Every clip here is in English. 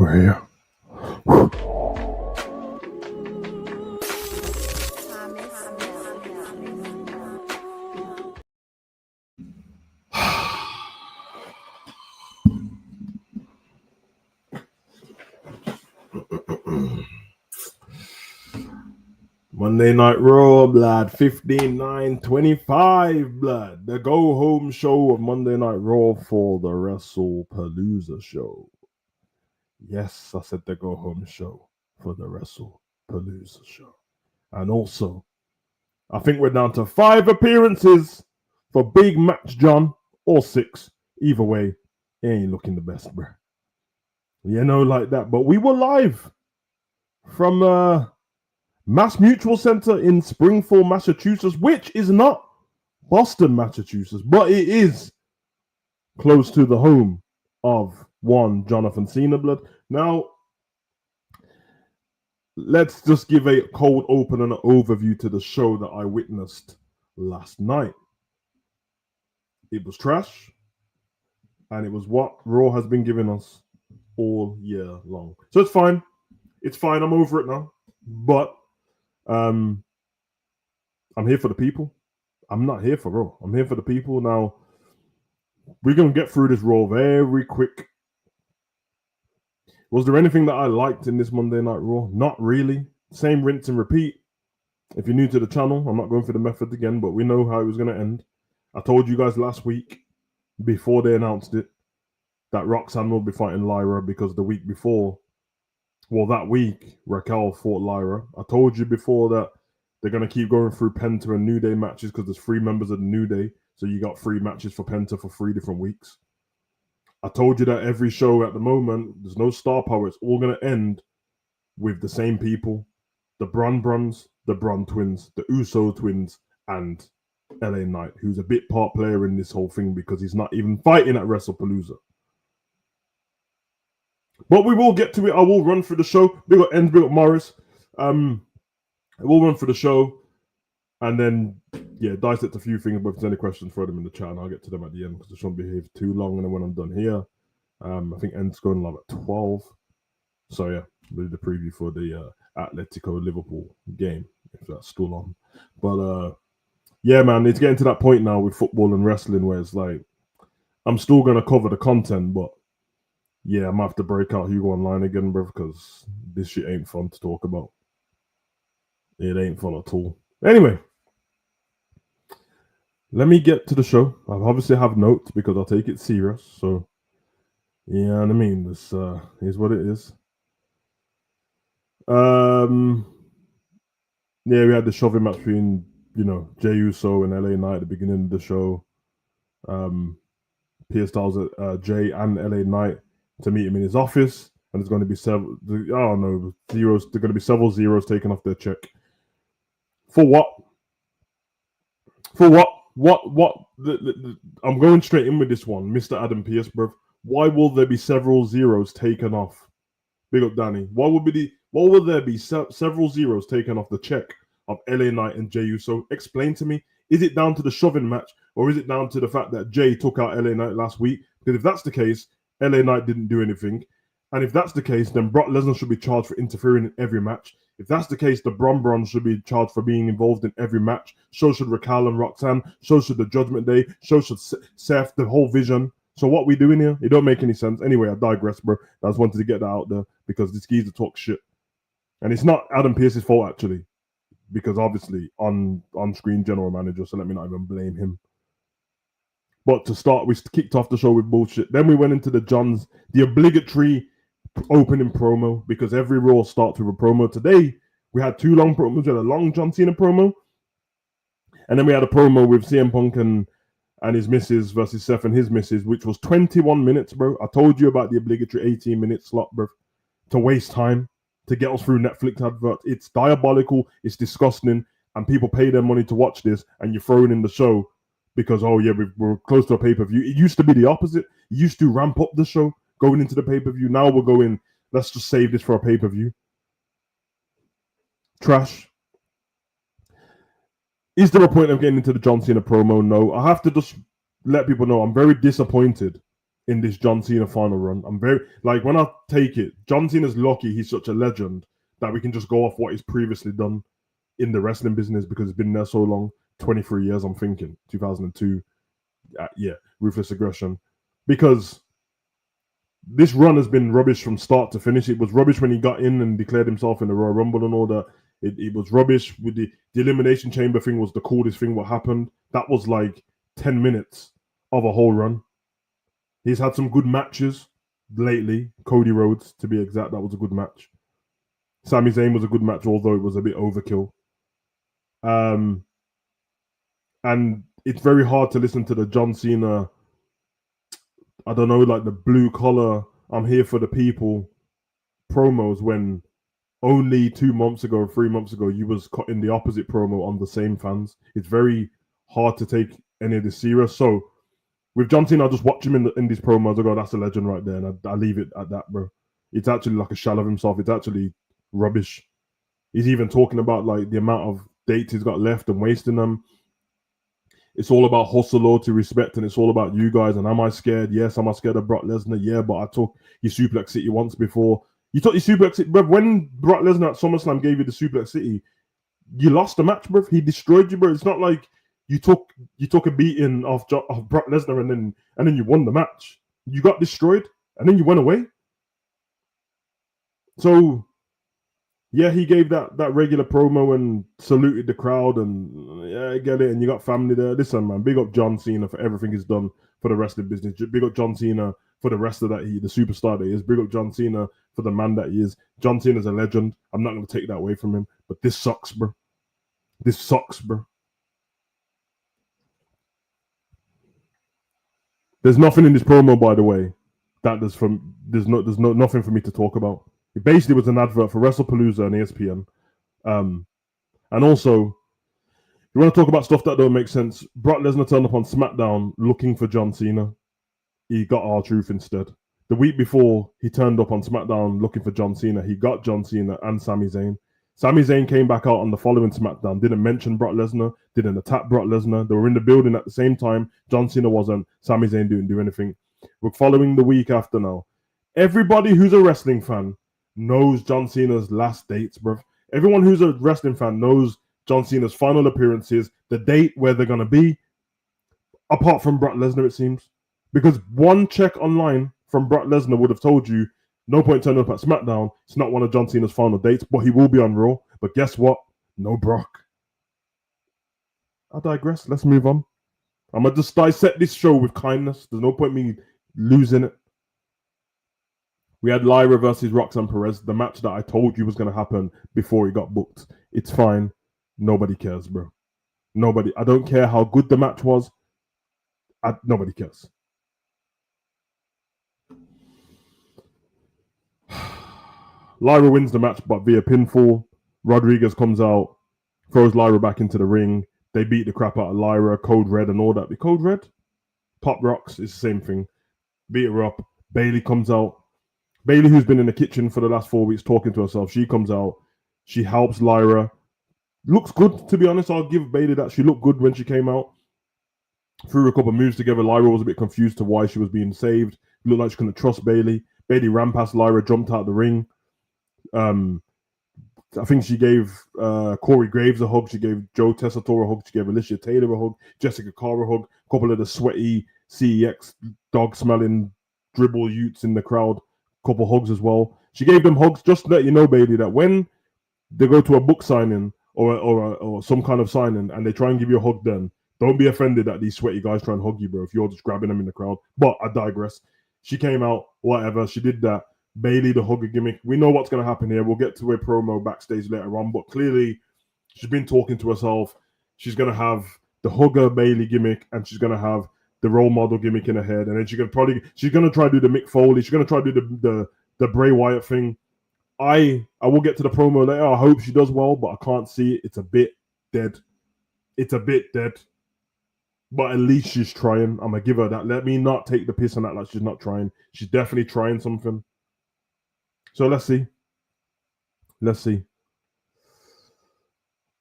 we're here. Monday Night Raw, blood, 15/9/25, blood. The go-home show of Monday Night Raw for the WrestlePalooza show. Yes, I said the go-home show for the WrestlePalooza show. And also, I think we're down to 5 appearances for Big Match John, or 6. Either way, he ain't looking the best, bruh. You know, like that. But we were live from Mass Mutual Center in Springfield, Massachusetts, which is not Boston, Massachusetts, but it is close to the home of one Jonathan Cena, blood. Now, let's just give a cold open and an overview to the show that I witnessed last night. It was trash, and it was what Raw has been giving us all year long. So it's fine. It's fine. I'm over it now. But I'm here for the people. I'm not here for Raw. I'm here for the people. Now, we're going to get through this Raw very quick. Was there anything that I liked in this Monday Night Raw? Not really. Same rinse and repeat. If you're new to the channel, I'm not going through the method again, but we know how it was going to end. I told you guys last week, before they announced it, that Roxanne will be fighting Lyra because the week before, well, that week, Raquel fought Lyra. I told you before that they're going to keep going through Penta and New Day matches because there's 3 members of the New Day. So you got 3 matches for Penta for 3 different weeks. I told you that every show at the moment, there's no star power. It's all going to end with the same people. The Bron Brons, the Bron Twins, the Uso Twins, and LA Knight, who's a bit part player in this whole thing because he's not even fighting at WrestlePalooza. But we will get to it. I will run through the show. Big up Ends, big up Morris. I will run through the show and then, dissect a few things. But if there's any questions, throw them in the chat and I'll get to them at the end because I shouldn't be here for too long. And then when I'm done here, I think End's going live at 12. So, yeah, we'll do the preview for the Atletico Liverpool game, if that's still on. But, yeah, man, it's getting to that point now with football and wrestling where it's like, I'm still going to cover the content, but yeah, I'm going to have to break out Hugo Online again, bro, because this shit ain't fun to talk about. It ain't fun at all. Anyway, let me get to the show. I obviously have notes because I take it serious. So, you know what I mean? This is what it is. Yeah, we had the shoving match between, Jey Uso and LA Knight at the beginning of the show. Pierce tells Jey and LA Knight to meet him in his office, and there's going to be several, zeros. There's going to be several zeros taken off their check. For what? For what? I'm going straight in with this one, Mr. Adam Pierce, bro. Why will there be several zeros taken off? Big up, Danny. Why will there be several zeros taken off the check of LA Knight and Jey Uso? Explain to me. Is it down to the shoving match, or is it down to the fact that Jey took out LA Knight last week? Because if that's the case, LA Knight didn't do anything. And if that's the case, then Brock Lesnar should be charged for interfering in every match. If that's the case, the Bron Brons should be charged for being involved in every match. So should Raquel and Roxanne. So should the Judgment Day. So should Seth, the whole Vision. So what we doing here? It don't make any sense. Anyway, I digress, bro. I just wanted to get that out there because this geezer talk shit. And it's not Adam Pearce's fault, actually. Because obviously, on-screen general manager, so let me not even blame him. But to start, we kicked off the show with bullshit. Then we went into the obligatory opening promo, because every Raw starts with a promo. Today, we had 2 long promos. We had a long John Cena promo, and then we had a promo with CM Punk and his missus versus Seth and his missus, which was 21 minutes, bro. I told you about the obligatory 18-minute slot, bro, to waste time, to get us through Netflix adverts. It's diabolical, it's disgusting, and people pay their money to watch this, and you're throwing in the show because, oh yeah, we're close to a pay-per-view. It used to be the opposite. It used to ramp up the show going into the pay-per-view. Now we're going, let's just save this for a pay-per-view. Trash. Is there a point of getting into the John Cena promo? No. I have to just let people know I'm very disappointed in this John Cena final run. I'm very like when I take it, John Cena's lucky he's such a legend that we can just go off what he's previously done in the wrestling business because it's been there so long. 23 years, I'm thinking 2002. Yeah, Ruthless Aggression, because this run has been rubbish from start to finish. It was rubbish when he got in and declared himself in the Royal Rumble and all that. It was rubbish with the Elimination Chamber thing was the coolest thing what happened. That was like 10 minutes of a whole run. He's had some good matches lately. Cody Rhodes, to be exact, that was a good match. Sami Zayn was a good match, although it was a bit overkill. And it's very hard to listen to the John Cena, I don't know, like the blue collar, I'm here for the people promos when only 2 months ago or 3 months ago you was cutting the opposite promo on the same fans. It's very hard to take any of this serious. So with John Cena, I just watch him in these promos. I go, that's a legend right there, and I leave it at that, bro. It's actually like a shell of himself. It's actually rubbish. He's even talking about like the amount of dates he's got left and wasting them. It's all about hustle, loyalty, respect, and it's all about you guys. And am I scared? Yes. Am I scared of Brock Lesnar? Yeah, but I took your Suplex City once before. You took your Suplex City, bro. When Brock Lesnar at SummerSlam gave you the Suplex City, you lost the match, bro. He destroyed you, bro. It's not like you took a beating of Brock Lesnar and then you won the match. You got destroyed and then you went away. So yeah, he gave that regular promo and saluted the crowd, and yeah, I get it. And you got family there. Listen, man, big up John Cena for everything he's done for the wrestling business. Big up John Cena for the rest of that the superstar that he is. Big up John Cena for the man that he is. John Cena's a legend. I'm not going to take that away from him. But this sucks, bro. This sucks, bro. There's nothing in this promo, by the way, that there's nothing for me to talk about. It basically was an advert for WrestlePalooza and ESPN. And also, you want to talk about stuff that don't make sense? Brock Lesnar turned up on SmackDown looking for John Cena. He got R-Truth instead. The week before, he turned up on SmackDown looking for John Cena. He got John Cena and Sami Zayn. Sami Zayn came back out on the following SmackDown, didn't mention Brock Lesnar, didn't attack Brock Lesnar. They were in the building at the same time. John Cena wasn't. Sami Zayn didn't do anything. We're following the week after now. Everybody who's a wrestling fan knows John Cena's last dates, bro. Everyone who's a wrestling fan knows John Cena's final appearances, the date where they're going to be, apart from Brock Lesnar, it seems. Because one check online from Brock Lesnar would have told you, no point turning up at SmackDown. It's not one of John Cena's final dates, but he will be on Raw. But guess what? No Brock. I digress. Let's move on. I'm going to just dissect this show with kindness. There's no point me losing it. We had Lyra versus Roxanne Perez, the match that I told you was going to happen before he got booked. It's fine. Nobody cares, bro. Nobody. I don't care how good the match was. Nobody cares. Lyra wins the match, but via pinfall. Rodriguez comes out, throws Lyra back into the ring. They beat the crap out of Lyra, Code Red and all that. The Code Red? Pop Rocks is the same thing. Beat her up. Bayley comes out. Bayley, who's been in the kitchen for the last 4 weeks talking to herself, she comes out. She helps Lyra. Looks good, to be honest. I'll give Bayley that. She looked good when she came out. Threw a couple of moves together. Lyra was a bit confused to why she was being saved. Looked like she couldn't trust Bayley. Bayley ran past Lyra, jumped out the ring. I think she gave Corey Graves a hug. She gave Joe Tessitore a hug. She gave Alicia Taylor a hug. Jessica Carr a hug. A couple of the sweaty CEX dog-smelling dribble youths in the crowd. Couple hugs as well. She gave them hugs just to let you know, Bayley, that when they go to a book signing or some kind of signing and they try and give you a hug, then don't be offended that these sweaty guys try and hug you, bro, if you're just grabbing them in the crowd. But I digress. She came out, whatever. She did that. Bayley, the hugger gimmick. We know what's going to happen here. We'll get to a promo backstage later on, but clearly she's been talking to herself. She's going to have the hugger Bayley gimmick, and she's going to have the role model gimmick in her head, and then she's going to try to do the Mick Foley. She's going to try to do the Bray Wyatt thing. I will get to the promo later. I hope she does well, but I can't see it. It's a bit dead. But at least she's trying. I'm going to give her that. Let me not take the piss on that like she's not trying. She's definitely trying something. So let's see.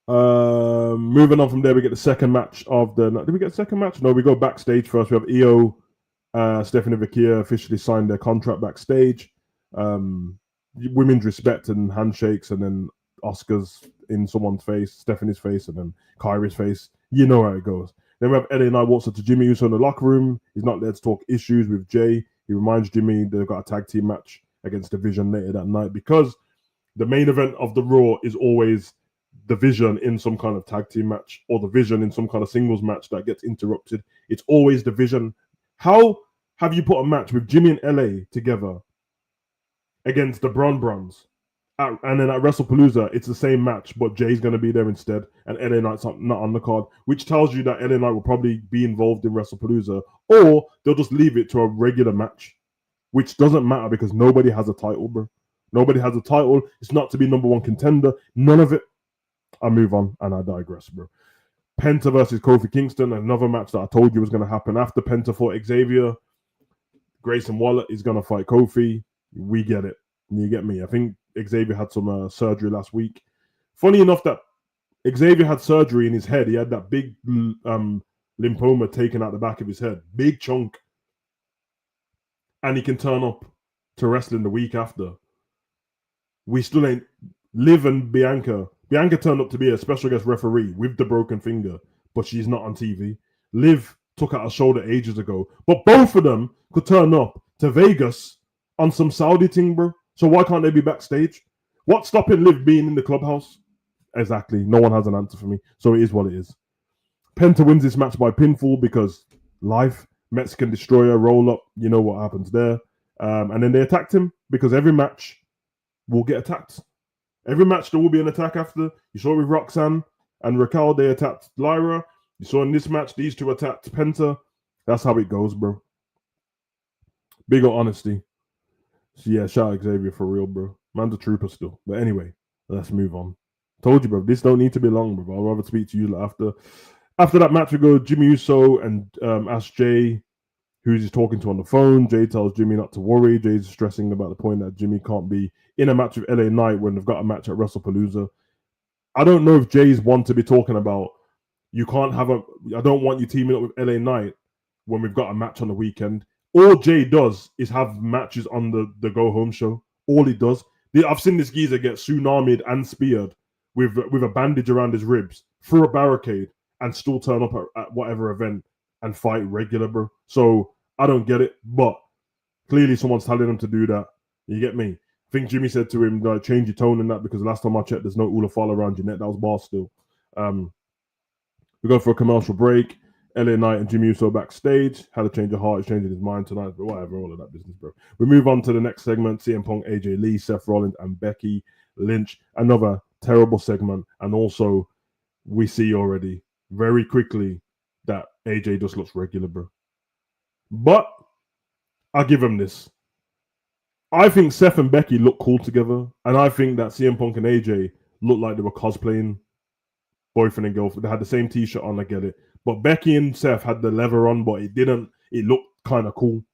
Moving on from there, we get the second match of the... Did we get the second match? No, we go backstage first. We have Io Stephanie Vakia officially signed their contract backstage. Women's respect and handshakes, and then Oscars in someone's face, Stephanie's face, and then Kyrie's face. You know how it goes. Then we have LA Knight walks up to Jimmy Uso in the locker room. He's not there to talk issues with Jay. He reminds Jimmy they've got a tag team match against Division later that night, because the main event of the Raw is always Division in some kind of tag team match, or Division in some kind of singles match that gets interrupted. It's always Division. How have you put a match with Jimmy and LA together against the Bron? And then at WrestlePalooza, it's the same match, but Jay's going to be there instead, and LA Knight's not on the card, which tells you that LA Knight will probably be involved in WrestlePalooza, or they'll just leave it to a regular match, which doesn't matter because nobody has a title, bro. Nobody has a title. It's not to be number one contender. None of it. I move on and I digress, bro. Penta versus Kofi Kingston, another match that I told you was going to happen after Penta fought Xavier. Grayson Waller is going to fight Kofi. We get it. You get me. I think Xavier had some surgery last week. Funny enough that Xavier had surgery in his head. He had that big lymphoma taken out the back of his head. Big chunk. And he can turn up to wrestling the week after. We still ain't... Liv and Bianca. Bianca turned up to be a special guest referee with the broken finger, but she's not on TV. Liv took out her shoulder ages ago. But both of them could turn up to Vegas on some Saudi thing, bro. So why can't they be backstage? What's stopping Liv being in the clubhouse? Exactly. No one has an answer for me. So it is what it is. Penta wins this match by pinfall because life, Mexican Destroyer, roll up. You know what happens there. And then they attacked him because every match will get attacked. Every match there will be an attack after. You saw it with Roxanne and Raquel, they attacked Lyra. You saw in this match, these two attacked Penta. That's how it goes, bro. Big on honesty. So yeah, shout out Xavier for real, bro. Man's a trooper still. But anyway, let's move on. Told you, bro. This don't need to be long, bro. I'll rather speak to you after. After that match, we go Jimmy Uso and ask Jay who he's talking to on the phone. Jay tells Jimmy not to worry. Jay's stressing about the point that Jimmy can't be in a match with LA Knight when they've got a match at WrestlePalooza. I don't know if Jay's one to be talking about you can't have a... I don't want you teaming up with LA Knight when we've got a match on the weekend. All Jay does is have matches on the go-home show. All he does. I've seen this geezer get tsunamied and speared with a bandage around his ribs through a barricade and still turn up at whatever event and fight regular, bro. So I don't get it, but clearly someone's telling him to do that. You get me? I think Jimmy said to him, like, change your tone in that because last time I checked, there's no Ulafal around your neck. That was bar still. We go for a commercial break. LA Knight and Jimmy Uso backstage. Had a change of heart. He's changing his mind tonight, but whatever, all of that business, bro. We move on to the next segment. CM Punk, AJ Lee, Seth Rollins, and Becky Lynch. Another terrible segment. And also, we see already very quickly that AJ just looks regular, bro. But I'll give him this. I think Seth and Becky look cool together. And I think that CM Punk and AJ look like they were cosplaying boyfriend and girlfriend. They had the same t-shirt on, I get it. But Becky and Seth had the leather on, but it looked kind of cool.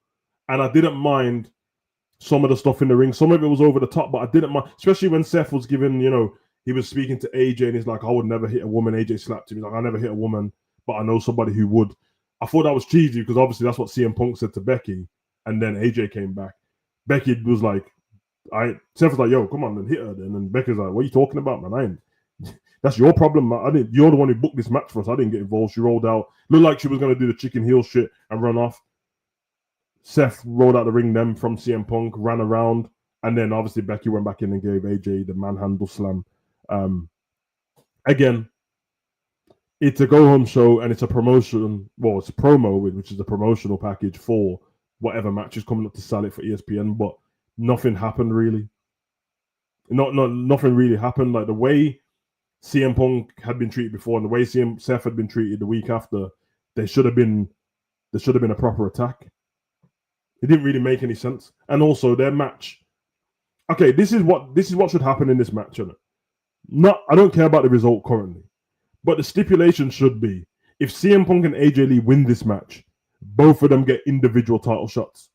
And I didn't mind some of the stuff in the ring. Some of it was over the top, but I didn't mind, especially when Seth was giving, he was speaking to AJ and he's like, I would never hit a woman. AJ slapped him. He's like, I never hit a woman, but I know somebody who would. I thought that was cheesy because obviously that's what CM Punk said to Becky. And then AJ came back. Becky was like, Seth was like, yo, come on and hit her. And then Becky's like, what are you talking about, man? That's your problem, man. You're the one who booked this match for us. I didn't get involved. She rolled out. Looked like she was going to do the chicken heel shit and run off. Seth rolled out the ring then from CM Punk, ran around. And then obviously Becky went back in and gave AJ the manhandle slam. Again, it's a go-home show and it's a promotion. Well, it's a promo, which is a promotional package for whatever match is coming up to sell it for ESPN. But nothing happened really. Nothing really happened. Like the way CM Punk had been treated before and the way Seth had been treated the week after, there should have been a proper attack. It didn't really make any sense. And also their match. Okay, this is what should happen in this match, isn't it? I don't care about the result currently, but the stipulation should be if CM Punk and AJ Lee win this match, both of them get individual title shots.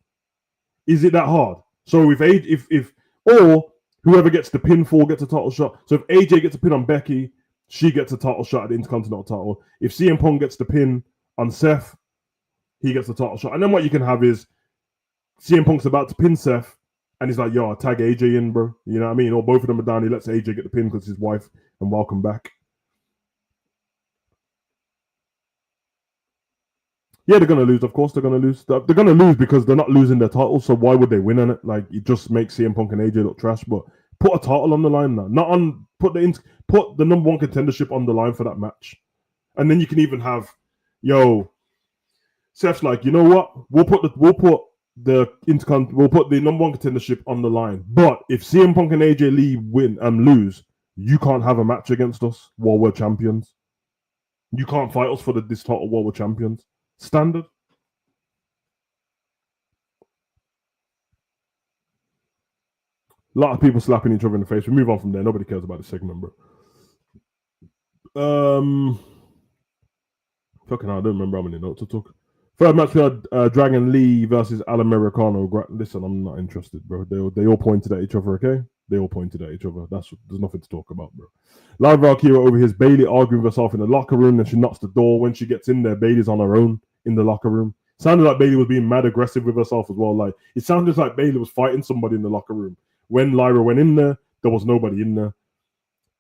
Is it that hard? So or whoever gets the pinfall gets a title shot. So if AJ gets a pin on Becky, she gets a title shot at the Intercontinental title. If CM Punk gets the pin on Seth, he gets the title shot. And then what you can have is CM Punk's about to pin Seth, and he's like, yo, I'll tag AJ in, bro. You know what I mean? Or both of them are down. He lets AJ get the pin because his wife, and welcome back. Yeah, they're gonna lose. Of course, they're gonna lose. They're gonna lose because they're not losing their title. So why would they win on it? Like, it just makes CM Punk and AJ look trash. But put a title on the line now. Not on put the number one contendership on the line for that match, and then you can even have, yo, Seth's like, you know what? We'll put the number one contendership on the line. But if CM Punk and AJ Lee win and lose, you can't have a match against us while we're champions. You can't fight us for this title while we're champions. Standard. A lot of people slapping each other in the face. We move on from there. Nobody cares about this segment, bro. Fucking hell, I don't remember how many notes I took. Third match, we had Dragon Lee versus Al Americano. Listen, I'm not interested, bro. They all pointed at each other, okay? They all pointed at each other. There's nothing to talk about, bro. Live Valkyria overhears Bayley arguing with herself in the locker room, and she knocks the door. When she gets in there, Bayley's on her own in the locker room. Sounded like Bayley was being mad aggressive with herself as well. Like, it sounded like Bayley was fighting somebody in the locker room. When Lyra went in there was nobody in there.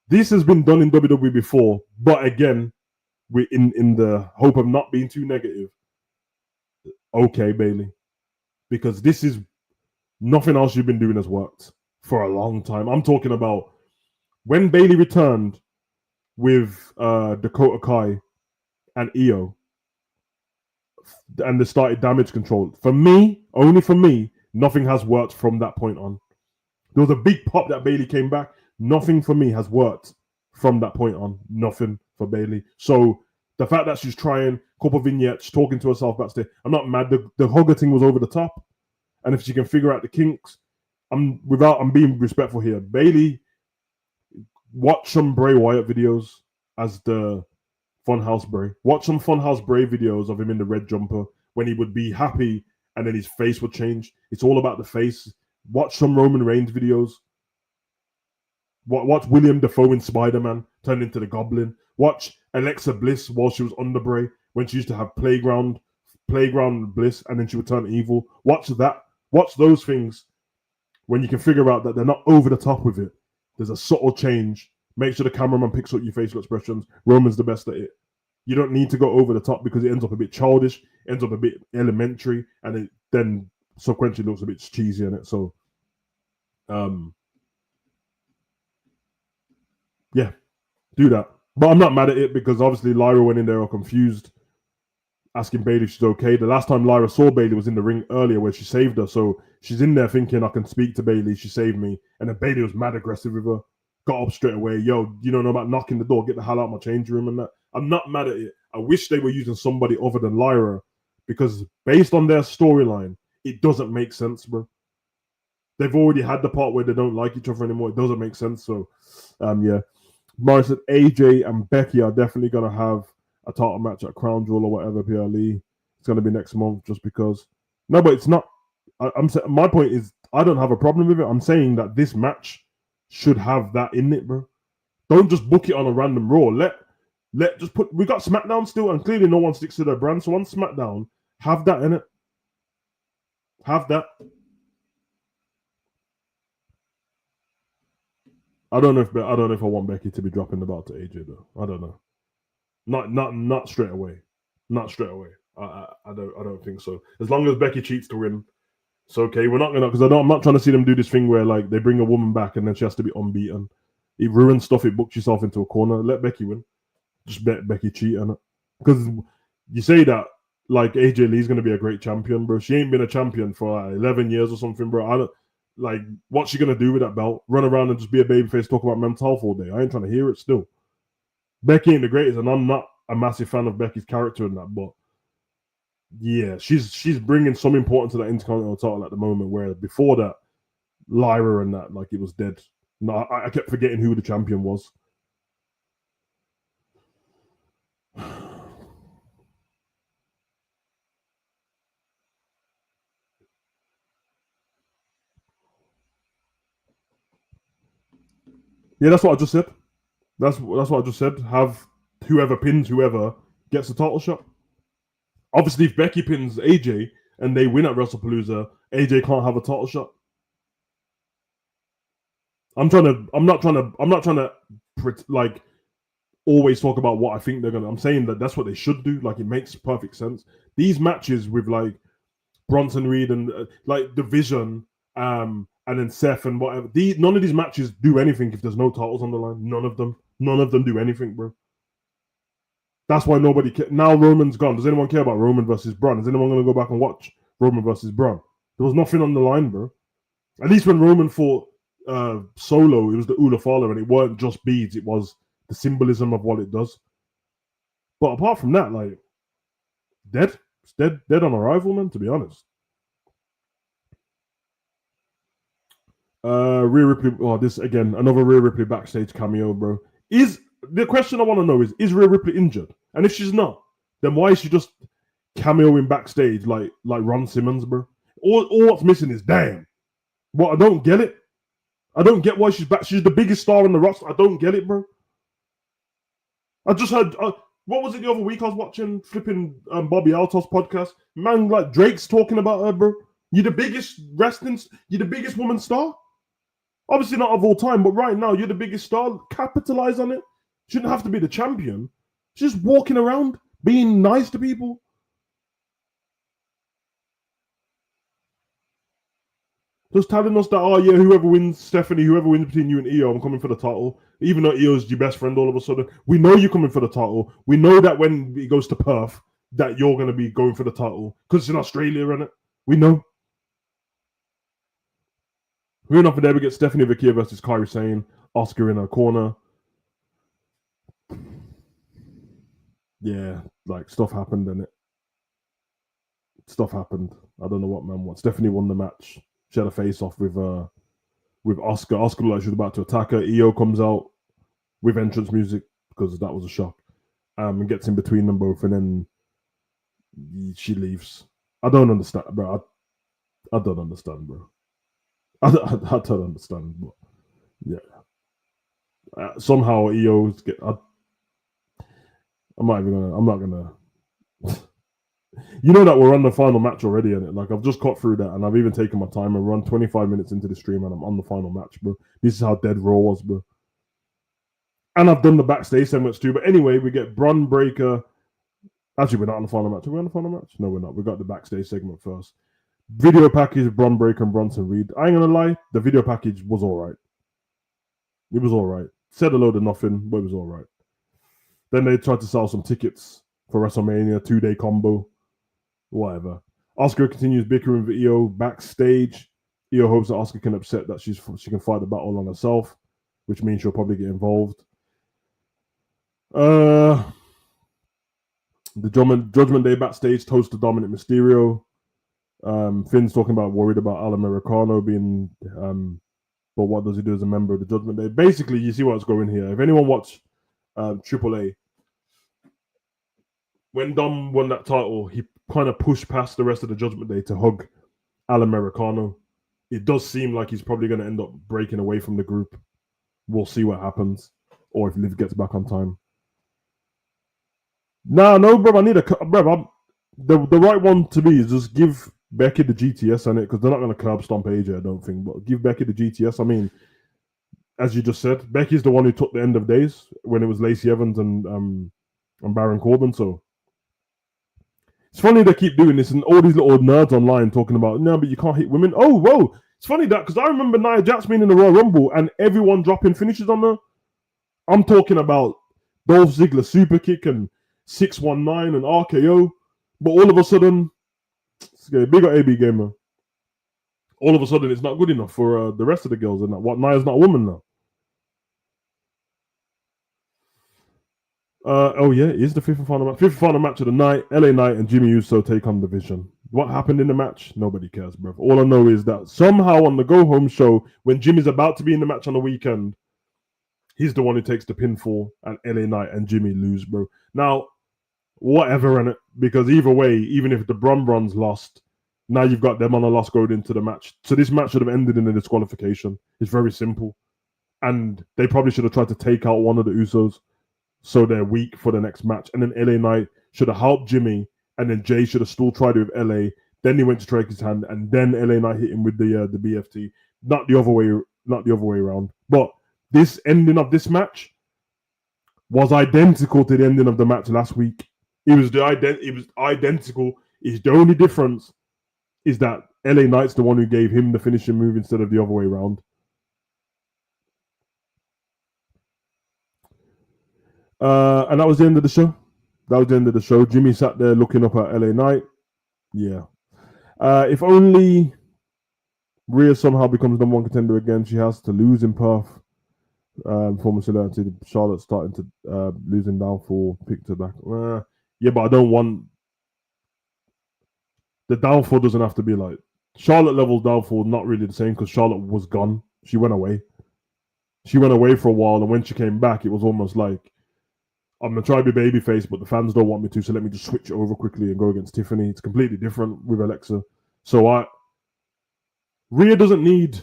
This has been done in WWE before, but again, we in the hope of not being too negative. Okay, Bayley, because this is nothing else you've been doing has worked for a long time. I'm talking about when Bayley returned with Dakota Kai and Io, and they started Damage Control. For me, only for me, nothing has worked from that point on. There was a big pop that Bayley came back. Nothing for me has worked from that point on. Nothing for Bayley. So the fact that she's trying a couple vignettes, talking to herself backstage, I'm not mad. The HUGO thing was over the top, and if she can figure out the kinks, I'm being respectful here. Bayley, watch some Bray Wyatt videos as the Funhouse Bray. Watch some Funhouse Bray videos of him in the red jumper when he would be happy and then his face would change. It's all about the face. Watch some Roman Reigns videos. Watch William Dafoe in Spider-Man turn into the Goblin. Watch Alexa Bliss while she was under Bray when she used to have playground bliss and then she would turn evil. Watch that. Watch those things when you can figure out that they're not over the top with it. There's a subtle change. Make sure the cameraman picks up your facial expressions. Roman's the best at it. You don't need to go over the top because it ends up a bit childish, ends up a bit elementary, and it then sequentially looks a bit cheesy in it. So, yeah, do that. But I'm not mad at it because obviously Lyra went in there all confused, asking Bayley if she's okay. The last time Lyra saw Bayley was in the ring earlier where she saved her. So she's in there thinking, I can speak to Bayley. She saved me. And then Bayley was mad aggressive with her. Got up straight away. Yo, you don't know about knocking the door. Get the hell out of my change room and that. I'm not mad at it. I wish they were using somebody other than Lyra because based on their storyline, it doesn't make sense, bro. They've already had the part where they don't like each other anymore. It doesn't make sense. So, yeah. Morris said AJ and Becky are definitely going to have a title match at Crown Jewel or whatever, PLE. It's going to be next month just because. No, but it's not. My point is, I don't have a problem with it. I'm saying that this match should have that in it, bro. Don't just book it on a random Raw. We got SmackDown still, and clearly no one sticks to their brand. So on SmackDown, have that in it. Have that. I don't know if I want Becky to be dropping the belt to AJ though. I don't know. Not straight away. Not straight away. I don't think so. As long as Becky cheats to win, it's okay. We're not gonna because I'm not trying to see them do this thing where like they bring a woman back and then she has to be unbeaten. It ruins stuff. It books yourself into a corner. Let Becky win. Just bet Becky cheat on it because you say that like AJ Lee's gonna be a great champion, bro. She ain't been a champion for like 11 years or something, bro. I don't. Like, what's she gonna do with that belt? Run around and just be a babyface, talk about mental health all day? I ain't trying to hear it still. Becky ain't the greatest, and I'm not a massive fan of Becky's character in that, but yeah, she's bringing some importance to that Intercontinental title at the moment, where before that, Lyra and that, like, it was dead. No, I kept forgetting who the champion was. Yeah, that's what I just said. That's what I just said. Have whoever pins whoever gets the title shot. Obviously, if Becky pins AJ and they win at WrestlePalooza, AJ can't have a title shot. I'm not trying to like always talk about what I think they're gonna. I'm saying that that's what they should do. Like, it makes perfect sense. These matches with like Bronson Reed and like Division, and then Seth and whatever. None of these matches do anything if there's no titles on the line. None of them do anything, bro. That's why nobody now Roman's gone. Does anyone care about Roman versus Braun? Is anyone going to go back and watch Roman versus Braun? There was nothing on the line, bro. At least when Roman fought Solo, it was the Ula Fala, and it weren't just beads. It was the symbolism of what it does. But apart from that, like, it's dead on arrival, man. To be honest. Rhea Ripley. Oh, this again, another Rhea Ripley backstage cameo, bro. The question I want to know is Rhea Ripley injured? And if she's not, then why is she just cameoing backstage like Ron Simmons, bro? All what's missing is damn. What, I don't get it. I don't get why she's back. She's the biggest star in the roster. I don't get it, bro. I just heard. What was it the other week? I was watching flipping Bobby Altos podcast. Man, like Drake's talking about her, bro. You're the biggest you're the biggest woman star. Obviously not of all time, but right now you're the biggest star. Capitalize on it. Shouldn't have to be the champion. She's just walking around being nice to people. Just telling us that, oh yeah, whoever wins, Stephanie, whoever wins between you and Io, I'm coming for the title. Even though Io's your best friend all of a sudden. We know you're coming for the title. We know that when it goes to Perth, that you're going to be going for the title. Because it's in Australia, innit? We know. We're enough for there. We get Stephanie Vakia versus Kairi Sane. Oscar in her corner. Yeah, like stuff happened, innit? Stuff happened. I don't know what man wants. Stephanie won the match. She had a face off with Oscar. Oscar looked like she was about to attack her. Io comes out with entrance music because that was a shock. And gets in between them both, and then she leaves. I don't understand, bro. I don't understand, bro. I don't understand, but yeah. Somehow Io's get. I'm not gonna. You know that we're on the final match already, and like I've just cut through that, and I've even taken my time and run 25 minutes into the stream, and I'm on the final match, bro. This is how dead Raw was, bro. And I've done the backstage segments too. But anyway, we get Bron Breakker. Actually, we're not on the final match. Are we on the final match? No, we're not. We got the backstage segment first. Video package, Bron Breakker and Bronson Reed. I ain't gonna lie, the video package was all right. It was all right. Said a load of nothing, but it was all right. Then they tried to sell some tickets for WrestleMania 2-day combo. Whatever. Oscar continues bickering with Io backstage. Io hopes that Oscar can accept that she can fight the battle on herself, which means she'll probably get involved. The Judgment Day backstage toast to Dominic Mysterio. Finn's talking about worried about Al Americano being, but what does he do as a member of the Judgment Day? Basically, you see what's going here. If anyone watched AAA, when Dom won that title, he kind of pushed past the rest of the Judgment Day to hug Al Americano. It does seem like he's probably going to end up breaking away from the group. We'll see what happens, or if Liv gets back on time. No, bro. I need the right one to me is just give Becky the GTS on it, because they're not going to curb stomp AJ, I don't think. But give Becky the GTS. I mean, as you just said, Becky's the one who took the end of days when it was Lacey Evans and Baron Corbin. So it's funny they keep doing this, and all these little nerds online talking about, no, but you can't hit women. Oh, whoa. It's funny that, because I remember Nia Jax being in the Royal Rumble and everyone dropping finishes on her. I'm talking about Dolph Ziggler super kick and 619 and RKO. But all of a sudden, big up AB Gamer. All of a sudden, it's not good enough for the rest of the girls. And what, Nia's not a woman now? Oh yeah, it is the fifth and final match of the night. LA Knight and Jimmy Uso take on the Vision. What happened in the match? Nobody cares, bro. All I know is that somehow on the Go Home show, when Jimmy's about to be in the match on the weekend, he's the one who takes the pinfall, and LA Knight and Jimmy lose, bro. Now, whatever in it, because either way, even if the Brons lost, now you've got them on a loss going into the match. So this match should have ended in a disqualification. It's very simple. And they probably should have tried to take out one of the Usos so they're weak for the next match. And then LA Knight should have helped Jimmy and then Jay should have still tried it with LA. Then he went to shake his hand, and then LA Knight hit him with the BFT. Not the other way around. But this ending of this match was identical to the ending of the match last week. It was identical. It's the only difference is that LA Knight's the one who gave him the finishing move instead of the other way around. And that was the end of the show. Jimmy sat there looking up at LA Knight. Yeah. If only Rhea somehow becomes number one contender again, she has to lose in Perth. Former celebrity Charlotte starting to losing downfall, pick to back. Yeah, but I don't want the downfall. Doesn't have to be like Charlotte level downfall. Not really the same because Charlotte was gone. She went away. She went away for a while, and when she came back, it was almost like I'm gonna try to be babyface, but the fans don't want me to, so let me just switch over quickly and go against Tiffany. It's completely different with Alexa. So Rhea doesn't need.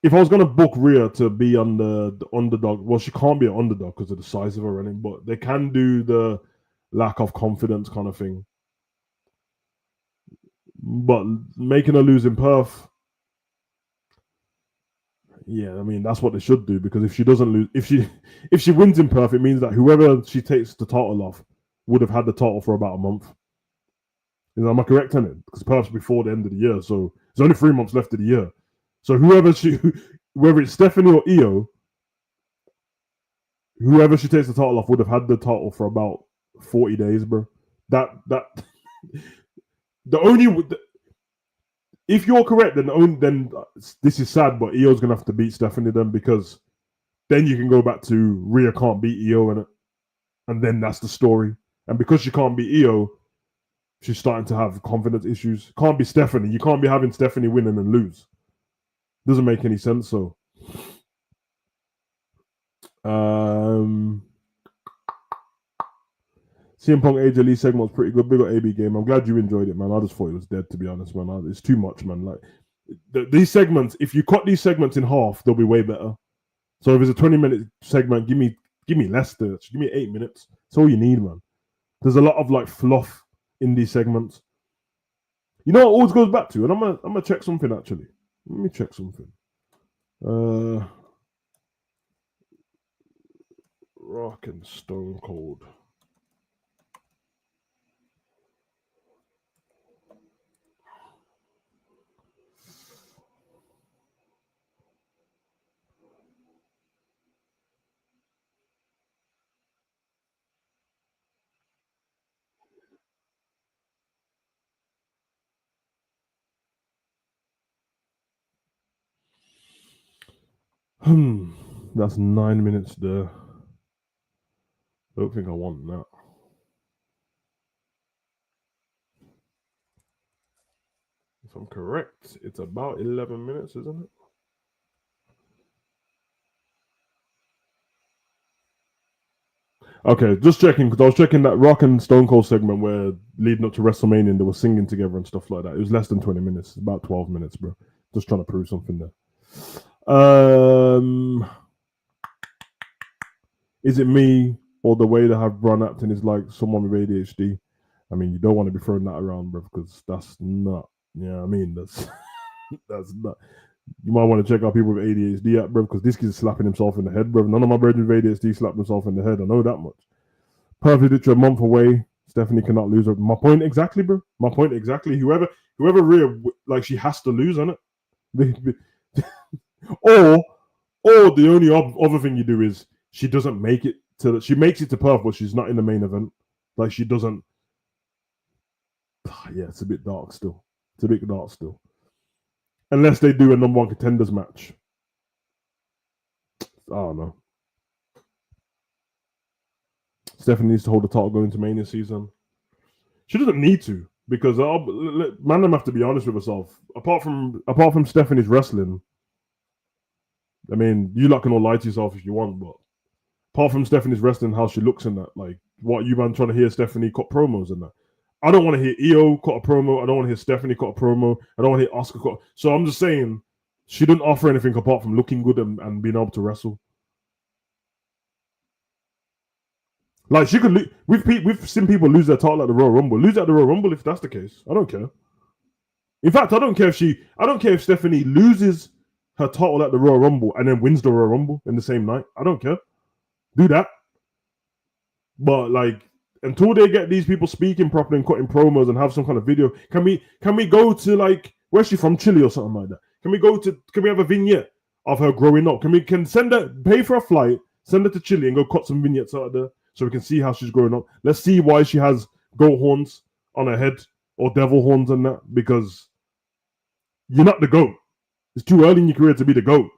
If I was gonna book Rhea to be on the underdog, well, she can't be an underdog because of the size of her running, but they can do the lack of confidence kind of thing. But making her lose in Perth, yeah, I mean that's what they should do because if she doesn't lose, if she wins in Perth, it means that whoever she takes the title off would have had the title for about a month. Am I correct on it? Because Perth's before the end of the year, so there's only 3 months left of the year. So whether it's Stephanie or Io, whoever she takes the title off would have had the title for about 40 days, bro. That the only if you're correct, then this is sad, but Io's gonna have to beat Stephanie then because then you can go back to Rhea can't beat Io in it, and then that's the story. And because she can't beat Io, she's starting to have confidence issues. Can't be Stephanie. You can't be having Stephanie winning and lose. Doesn't make any sense. So, CM Punk AJ Lee segment was pretty good. Big up AB game. I'm glad you enjoyed it, man. I just thought it was dead, to be honest, man. It's too much, man. Like these segments, if you cut these segments in half, they'll be way better. So if it's a 20-minute segment, give me less than give me 8 minutes. That's all you need, man. There's a lot of like fluff in these segments. You know what always goes back to, and I'm gonna check something actually. Let me check something. Rock and Stone Cold. That's 9 minutes there. I don't think I want that. If I'm correct, it's about 11 minutes, isn't it? Okay, just checking because I was checking that Rock and Stone Cold segment where leading up to WrestleMania and they were singing together and stuff like that. It was less than 20 minutes, it's about 12 minutes, bro. Just trying to prove something there. Is it me or the way they have Ron Apton is like someone with ADHD? I mean, you don't want to be throwing that around, bro, because that's not. Yeah, I mean, that's not. You might want to check out people with ADHD at, bro, because this kid's slapping himself in the head, bro. None of my brethren with ADHD slapped themselves in the head. I know that much. Perfect picture a month away. Stephanie cannot lose her. My point exactly, bro. My point exactly. Whoever Rhea, like, she has to lose on it. or the only other thing you do is she doesn't make it to. She makes it to Perth, but she's not in the main event. Like, she doesn't. Yeah, it's a bit dark still. Unless they do a number one contenders match. I don't know. Stephanie needs to hold the title going into Mania season. She doesn't need to because man, have to be honest with herself. Apart from Stephanie's wrestling, I mean, you lot can all lie to yourself if you want, but apart from Stephanie's wrestling, how she looks in that, like, what you man trying to hear Stephanie cut promos and that. I don't want to hear Io cut a promo. I don't want to hear Stephanie cut a promo. I don't want to hear Asuka cut. So I'm just saying, she didn't offer anything apart from looking good and being able to wrestle. Like she could. We've seen people lose their title at the Royal Rumble. Lose at the Royal Rumble if that's the case. I don't care. In fact, I don't care if Stephanie loses her title at the Royal Rumble and then wins the Royal Rumble in the same night. I don't care. Do that. But like until they get these people speaking properly and cutting promos and have some kind of video, can we go to like where's she from, Chile or something like that? Can we have a vignette of her growing up? Can send her, pay for a flight, send her to Chile and go cut some vignettes out of there so we can see how she's growing up. Let's see why she has goat horns on her head or devil horns and that, because you're not the GOAT. It's too early in your career to be the GOAT.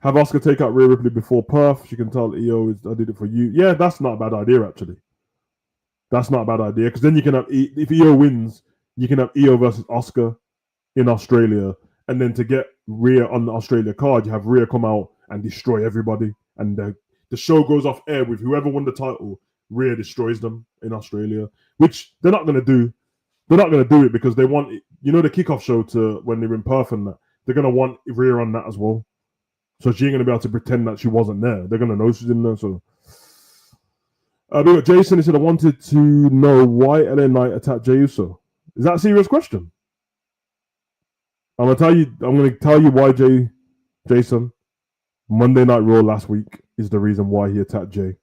Have Oscar take out Rhea Ripley before Perth. She can tell EO I did it for you. Yeah, that's not a bad idea, actually. That's not a bad idea, because then you can have, if EO wins, you can have EO versus Oscar in Australia. And then to get Rhea on the Australia card, you have Rhea come out and destroy everybody. And the show goes off air with whoever won the title. Rhea destroys them in Australia, which they're not going to do. They're not going to do it because they want, the kickoff show to when they're in Perth and that. They're going to want Rhea on that as well. So she ain't going to be able to pretend that she wasn't there. They're going to know she's in there. So, we got Jason. He said, I wanted to know why LA Knight attacked Jey Uso. Is that a serious question? I'm going to tell you why Jason. Monday Night Raw last week is the reason why he attacked Jey.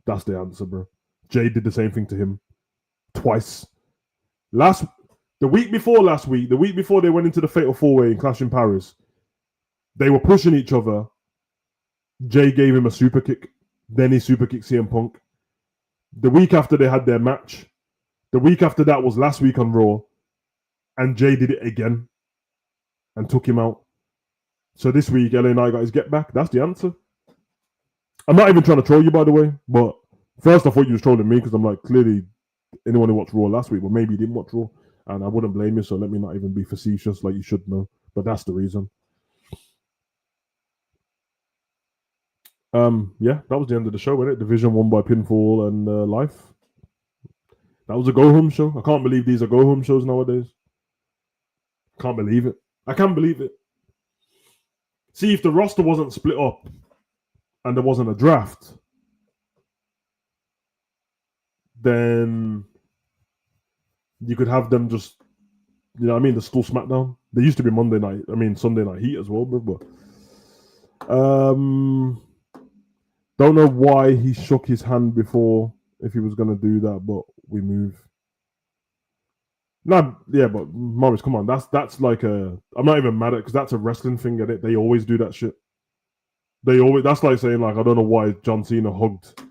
That's the answer, bro. Jey did the same thing to him twice. The week before they went into the Fatal 4-Way in Clash in Paris, they were pushing each other. Jey gave him a super kick. Then he super kicked CM Punk. The week after they had their match, the week after that was last week on Raw, and Jey did it again and took him out. So this week, LA Knight got his get back. That's the answer. I'm not even trying to troll you, by the way, but first I thought you was trolling me because I'm like, clearly anyone who watched Raw last week, but maybe you didn't watch Raw, and I wouldn't blame you, so let me not even be facetious like you should know, but that's the reason. Yeah, that was the end of the show, wasn't it? Division 1 by pinfall and life. That was a go-home show. I can't believe these are go-home shows nowadays. Can't believe it. I can't believe it. See, if the roster wasn't split up and there wasn't a draft, then you could have them just, the school SmackDown. They used to be Sunday Night Heat as well, but don't know why he shook his hand before if he was going to do that, but we move. No, yeah, but Morris, come on. That's like I'm not even mad at it because that's a wrestling thing, at it. They always do that shit. That's like saying, like, I don't know why John Cena hugged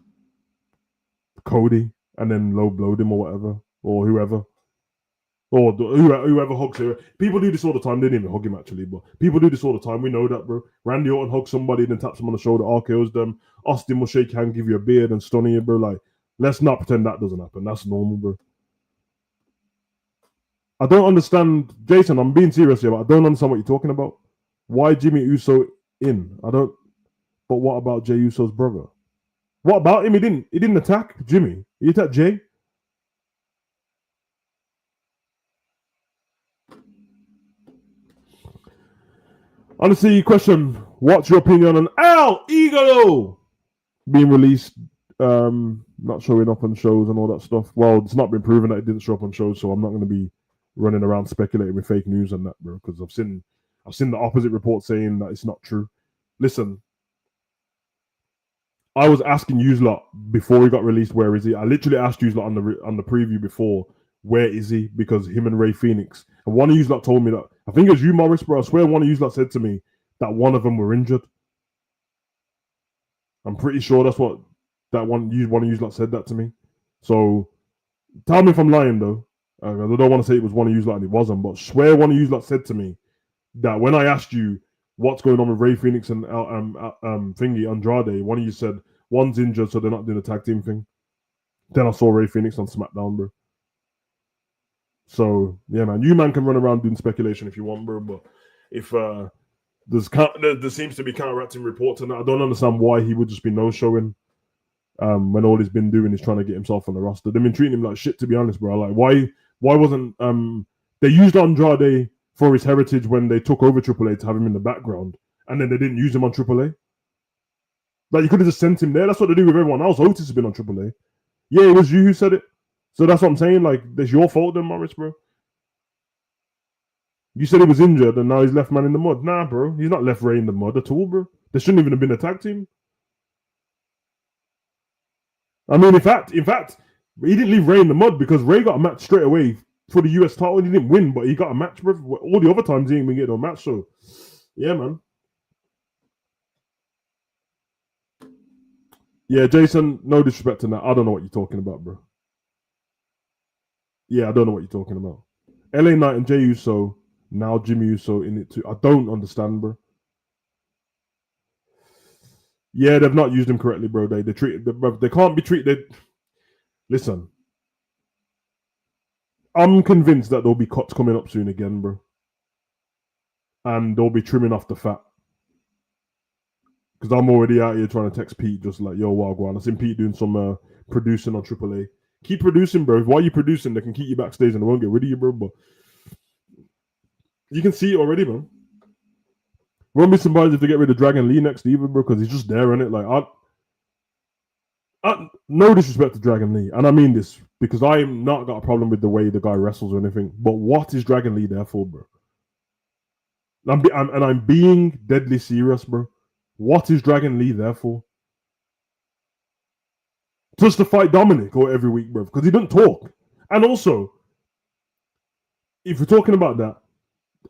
Cody and then low blowed him or whatever, or whoever. Or whoever hugs him. People do this all the time. They didn't even hug him, actually, but people do this all the time. We know that, bro. Randy Orton hugs somebody, then taps them on the shoulder, RKOs them. Austin will shake your hand, give you a beard, and stun you, bro. Like, let's not pretend that doesn't happen. That's normal, bro. I don't understand, Jason. I'm being serious here, but I don't understand what you're talking about. Why Jimmy Uso in? I don't. But what about Jey Uso's brother? What about him? He didn't attack Jimmy. He attacked Jey. Honestly, question: what's your opinion on El Igalo being released? Not showing up on shows and all that stuff. Well, it's not been proven that it didn't show up on shows, so I'm not going to be running around speculating with fake news and that, bro. Because I've seen the opposite report saying that it's not true. Listen, I was asking Uselot before he got released, where is he? I literally asked Uselot on the preview before, where is he? Because him and Ray Phoenix, and one of Uselot told me that, I think it was you, Morris, bro. I swear one of Uselot said to me that one of them were injured. I'm pretty sure that's what that one of Uselot said that to me. So tell me if I'm lying though. I don't want to say it was one of Uselot and it wasn't, but swear one of Uselot said to me that when I asked you what's going on with Ray Phoenix and Thingy Andrade, one of you said one's injured, so they're not doing the tag team thing. Then I saw Ray Phoenix on SmackDown, bro. So yeah, man, you can run around doing speculation if you want, bro. But if there seems to be counteracting reports, and I don't understand why he would just be no showing when all he's been doing is trying to get himself on the roster. They've been treating him like shit, to be honest, bro. Like why wasn't they used Andrade for his heritage when they took over AAA to have him in the background, and then they didn't use him on AAA. Like, you could have just sent him there. That's what they do with everyone else. Otis has been on AAA. Yeah, it was you who said it. So that's what I'm saying. Like, it's your fault then, Morris, bro. You said he was injured and now he's left man in the mud. Nah, bro. He's not left Ray in the mud at all, bro. There shouldn't even have been a tag team. I mean, in fact, he didn't leave Ray in the mud because Ray got a match straight away for the US title. He didn't win, but he got a match, bro. All the other times he ain't been getting a match. So, yeah, man. Yeah, Jason, no disrespect to that. I don't know what you're talking about, bro. Yeah, I don't know what you're talking about. LA Knight and Jey Uso, now Jimmy Uso in it too. I don't understand, bro. Yeah, they've not used him correctly, bro. They can't be treated. Listen, I'm convinced that there'll be cuts coming up soon again, bro. And they'll be trimming off the fat. Because I'm already out here trying to text Pete, just like, yo, Wagwan. I seen Pete doing some producing on AAA. Keep producing, bro. While you're producing, they can keep you backstage and they won't get rid of you, bro. But you can see it already, man. Won't be surprised if they get rid of Dragon Lee next, even, bro, because he's just there, innit? Like, no disrespect to Dragon Lee, and I mean this because I'm not got a problem with the way the guy wrestles or anything. But what is Dragon Lee there for, bro? I'm being deadly serious, bro. What is Dragon Lee there for? Just to fight Dominic or every week, bro, because he doesn't talk. And also, if we're talking about that,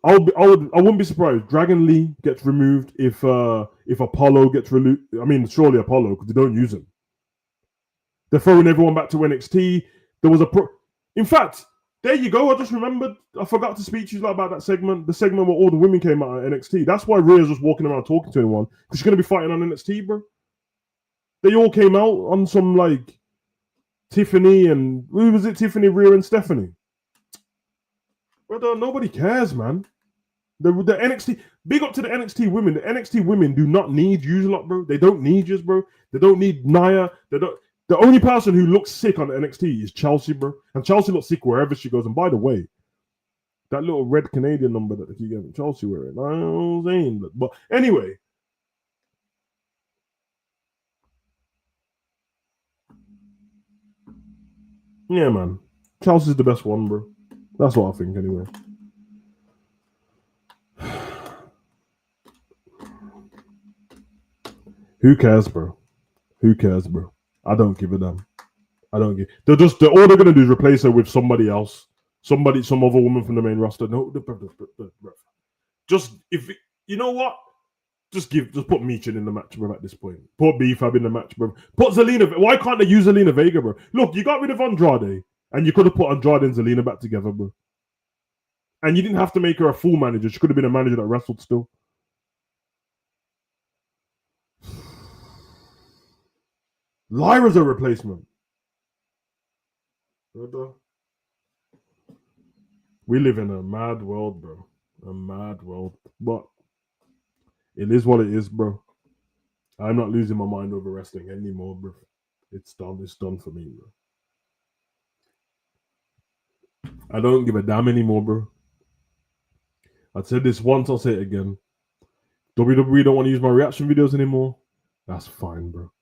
I wouldn't be surprised. Dragon Lee gets removed if Apollo gets removed. I mean, surely Apollo because they don't use him. They're throwing everyone back to NXT. There was in fact, there you go. I just remembered. I forgot to speak to you about that segment. The segment where all the women came out of NXT. That's why Rhea's just walking around talking to anyone because she's gonna be fighting on NXT, bro. They all came out on some like Tiffany and who was it? Tiffany, Rhea, and Stephanie. Brother, nobody cares, man. The NXT, big up to the NXT women. The NXT women do not need you lot, bro. They don't need you, bro. They don't need Nia. They don't. The only person who looks sick on NXT is Chelsea, bro. And Chelsea looks sick wherever she goes. And by the way, that little red Canadian number that they keep getting Chelsea wearing, I know what I'm saying. But anyway. Yeah, man. Chelsea's the best one, bro. That's what I think, anyway. Who cares, bro? Who cares, bro? I don't give a damn. I don't give. All they're gonna do is replace her with somebody else, some other woman from the main roster. No, just if you know what, just put Michin in the match, bro. At this point, put B-Fab in the match, bro. Put Zelina. Why can't they use Zelina Vega, bro? Look, you got rid of Andrade, and you could have put Andrade and Zelina back together, bro. And you didn't have to make her a full manager. She could have been a manager that wrestled still. Lyra's a replacement. We live in a mad world, bro. A mad world. But it is what it is, bro. I'm not losing my mind over wrestling anymore, bro. It's done. It's done for me, bro. I don't give a damn anymore, bro. I said this once, I'll say it again. WWE don't want to use my reaction videos anymore. That's fine, bro.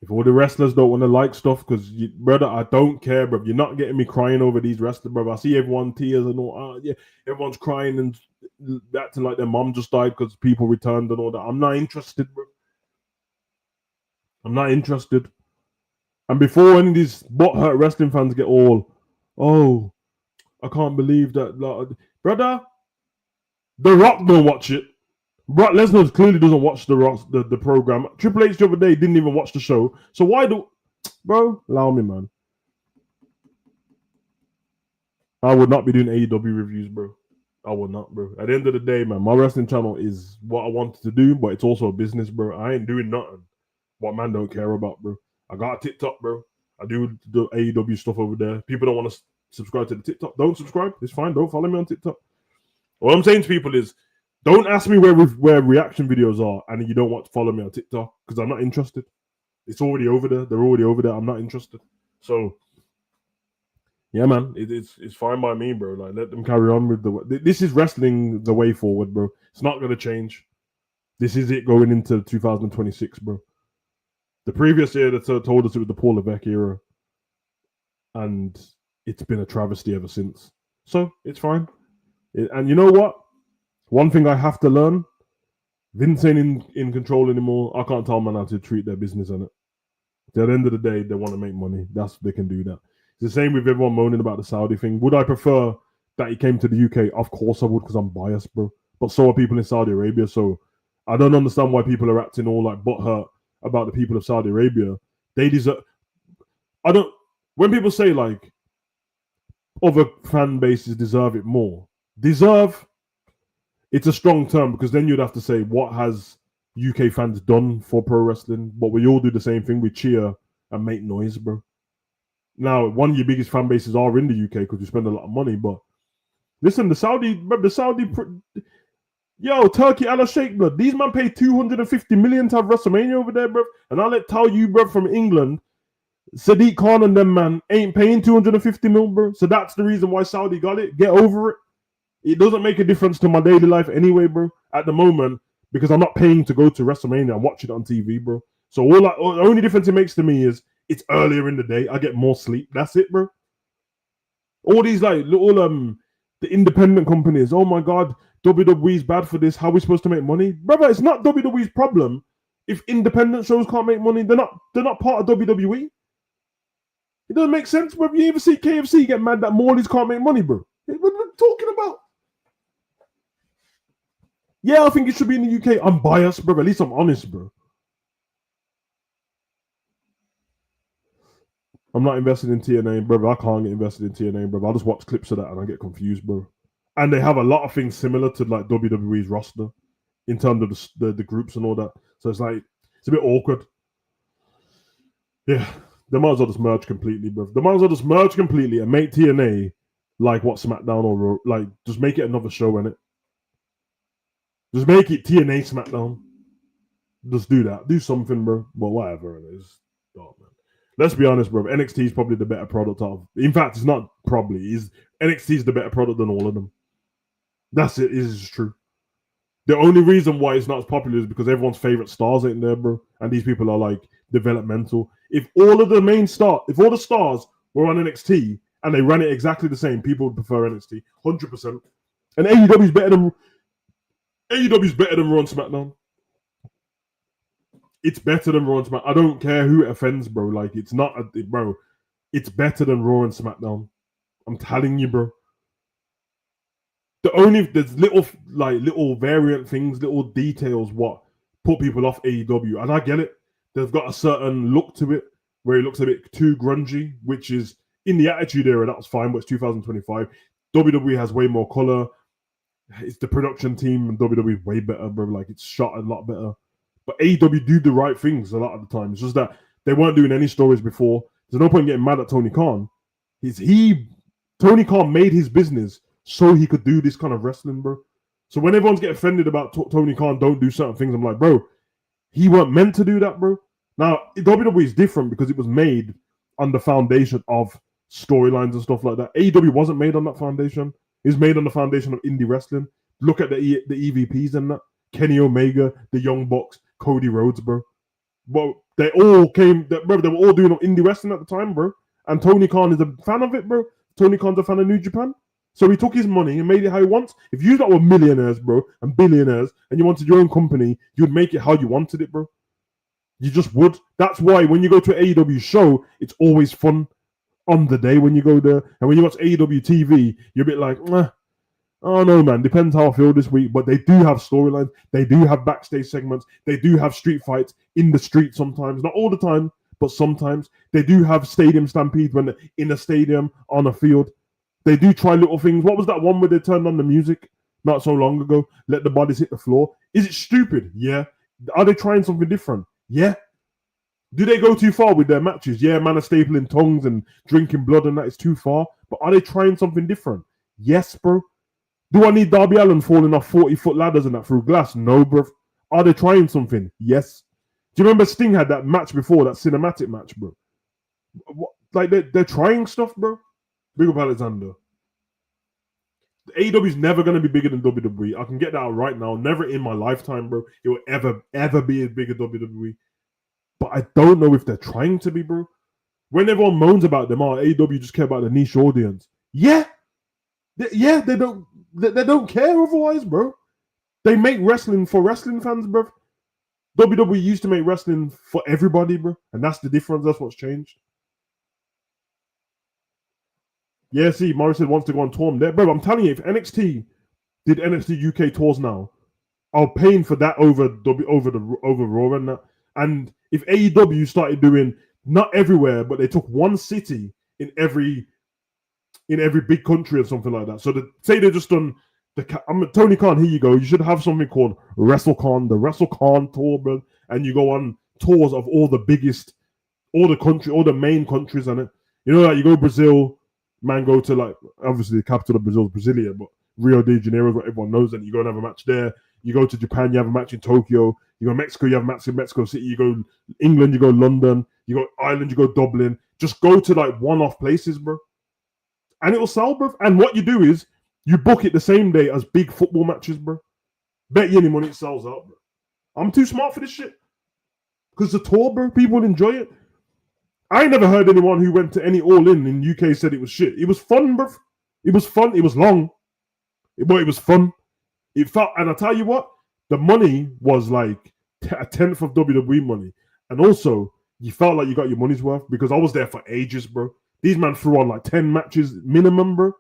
If all the wrestlers don't want to like stuff, because, brother, I don't care, bro. You're not getting me crying over these wrestlers, bro. I see everyone tears and all. Yeah, everyone's crying and acting like their mom just died because people returned and all that. I'm not interested, bro. I'm not interested. And before any of these butthurt wrestling fans get all, oh, I can't believe that, brother. The Rock don't watch it. Brock Lesnar clearly doesn't watch the program. Triple H the other day didn't even watch the show. So why bro? Allow me, man. I would not be doing AEW reviews, bro. I would not, bro. At the end of the day, man, my wrestling channel is what I wanted to do, but it's also a business, bro. I ain't doing nothing what man don't care about, bro. I got a TikTok, bro. I do the AEW stuff over there. People don't want to subscribe to the TikTok. Don't subscribe. It's fine. Don't follow me on TikTok. What I'm saying to people is, don't ask me where reaction videos are and you don't want to follow me on TikTok because I'm not interested. It's already over there. They're already over there. I'm not interested. So, yeah, man, it's fine by me, bro. Like, let them carry on with this is wrestling the way forward, bro. It's not going to change. This is it going into 2026, bro. The previous year, they told us it was the Paul Levesque era, and it's been a travesty ever since. So it's fine. And you know what? One thing I have to learn: Vince ain't in control anymore. I can't tell man how to treat their business on it. At the end of the day, they want to make money. They can do that. It's the same with everyone moaning about the Saudi thing. Would I prefer that he came to the UK? Of course I would, because I'm biased, bro. But so are people in Saudi Arabia. So I don't understand why people are acting all like butthurt about the people of Saudi Arabia. They deserve. I don't. When people say like other fan bases deserve it more, deserve. It's a strong term, because then you'd have to say, what has UK fans done for pro wrestling? But we all do the same thing. We cheer and make noise, bro. Now, one of your biggest fan bases are in the UK because we spend a lot of money. But listen, yo, Turkey Al Sheikh, blood. These men paid 250 million to have WrestleMania over there, bro. And I'll tell you, bro, from England, Sadiq Khan and them, man, ain't paying 250 mil, bro. So that's the reason why Saudi got it. Get over it. It doesn't make a difference to my daily life anyway, bro, at the moment, because I'm not paying to go to WrestleMania. I'm watching it on TV, bro. So the only difference it makes to me is it's earlier in the day. I get more sleep. That's it, bro. All these like little the independent companies. Oh my God, WWE's bad for this. How are we supposed to make money, brother? It's not WWE's problem if independent shows can't make money. They're not part of WWE. It doesn't make sense, bro. You ever see KFC get mad that Morley's can't make money, bro? What are we talking about? Yeah, I think it should be in the UK. I'm biased, bro. At least I'm honest, bro. I'm not invested in TNA, bro. I can't get invested in TNA, bro. I just watch clips of that and I get confused, bro. And they have a lot of things similar to like WWE's roster in terms of the groups and all that. So it's like, it's a bit awkward. Yeah, they might as well just merge completely, bro. They might as well just merge completely and make TNA like what SmackDown or like just make it another show, innit? Just make it TNA SmackDown. Just do that. Do something, bro. But whatever it is. Oh, man. Let's be honest, bro. NXT is probably the better product of. In fact, it's not probably. NXT is the better product than all of them. That's it. It is true. The only reason why it's not as popular is because everyone's favorite stars ain't there, bro. And these people are like developmental. If all the stars were on NXT and they ran it exactly the same, people would prefer NXT 100%. And AEW's better than Raw and SmackDown. It's better than Raw and SmackDown. I don't care who it offends, bro. Like, it's not, bro. It's better than Raw and SmackDown. I'm telling you, bro. There's little variant things, little details what put people off AEW, and I get it. They've got a certain look to it where it looks a bit too grungy, which is in the Attitude Era. That was fine, but it's 2025. WWE has way more color. It's the production team, and WWE way better, bro. Like, it's shot a lot better. But AEW do the right things a lot of the time. It's just that they weren't doing any stories before. There's no point getting mad at Tony Khan. Tony Khan made his business so he could do this kind of wrestling, bro. So when everyone's getting offended about Tony Khan don't do certain things, I'm like, bro, he weren't meant to do that, bro. Now, WWE is different because it was made on the foundation of storylines and stuff like that. AEW wasn't made on that foundation. It was made on the foundation of indie wrestling. Look at the EVPs and that. Kenny Omega, the Young Bucks, Cody Rhodes, bro. Well, they were all doing indie wrestling at the time, bro. And Tony Khan is a fan of it, bro. Tony Khan's a fan of New Japan. So he took his money and made it how he wants. If you were millionaires, bro, and billionaires, and you wanted your own company, you'd make it how you wanted it, bro. You just would. That's why when you go to an AEW show, it's always fun on the day when you go there. And when you watch AEW TV, you're a bit like, oh no, man, depends how I feel this week. But they do have storylines. They do have backstage segments. They do have street fights in the street sometimes. Not all the time, but sometimes. They do have stadium stampedes when they're in a stadium, on a field. They do try little things. What was that one where they turned on the music not so long ago? Let the bodies hit the floor. Is it stupid? Yeah. Are they trying something different? Yeah. Do they go too far with their matches? Yeah, man are stapling tongues and drinking blood and that is too far. But are they trying something different? Yes, bro. Do I need Darby Allin falling off 40-foot ladders and that through glass? No, bro. Are they trying something? Yes. Do you remember Sting had that match before, that cinematic match, bro? What? Like, they're trying stuff, bro. Big up Alexander. AEW is never going to be bigger than WWE. I can get that out right now. Never in my lifetime, bro. It will ever be as big as WWE. but I don't know if they're trying to be, bro. When everyone moans about them, AEW just care about the niche audience. Yeah, they don't care otherwise, bro. They make wrestling for wrestling fans, bro. WWE used to make wrestling for everybody, bro, and that's the difference. That's what's changed. Yeah, see, Morrison wants to go on tour, bro. I'm telling you, if NXT did NXT UK tours now, I'll pay for that over Raw and that. And if AEW started doing not everywhere, but they took one city in every big country or something like that. So say they just done Tony Khan. Here you go. You should have something called WrestleCon, the WrestleCon tour, bro. And you go on tours of all the main countries, and it. You know, like you go Brazil, man, go to like obviously the capital of Brazil is Brasilia, but Rio de Janeiro is what everyone knows, and you go and have a match there. You go to Japan, you have a match in Tokyo. You go Mexico, you have a match in Mexico City. You go England, you go London. You go Ireland, you go Dublin. Just go to like one-off places, bro. And it'll sell, bro. And what you do is you book it the same day as big football matches, bro. Bet you any money it sells out, bro. I'm too smart for this shit. Because the tour, bro, people enjoy it. I never heard anyone who went to any All-In UK said it was shit. It was fun, bro. It was fun. It was long. But it was fun. It felt, and I tell you what, the money was like a tenth of WWE money. And also, you felt like you got your money's worth because I was there for ages, bro. These men threw on like 10 matches minimum, bro.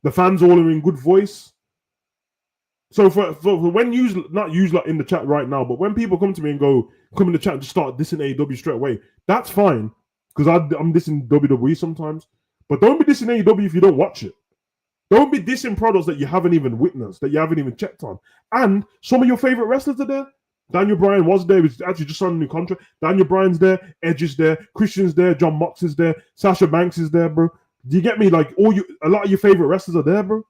The fans all are in good voice. So for when not use like in the chat right now, but when people come to me and come in the chat and just start dissing AEW straight away, that's fine. Because I'm dissing WWE sometimes. But don't be dissing AEW if you don't watch it. Don't be dissing products that you haven't even witnessed, that you haven't even checked on. And some of your favorite wrestlers are there. Daniel Bryan was there. He's actually just signed a new contract. Daniel Bryan's there. Edge is there. Christian's there. John Mox is there. Sasha Banks is there, bro. Do you get me? Like a lot of your favorite wrestlers are there, bro.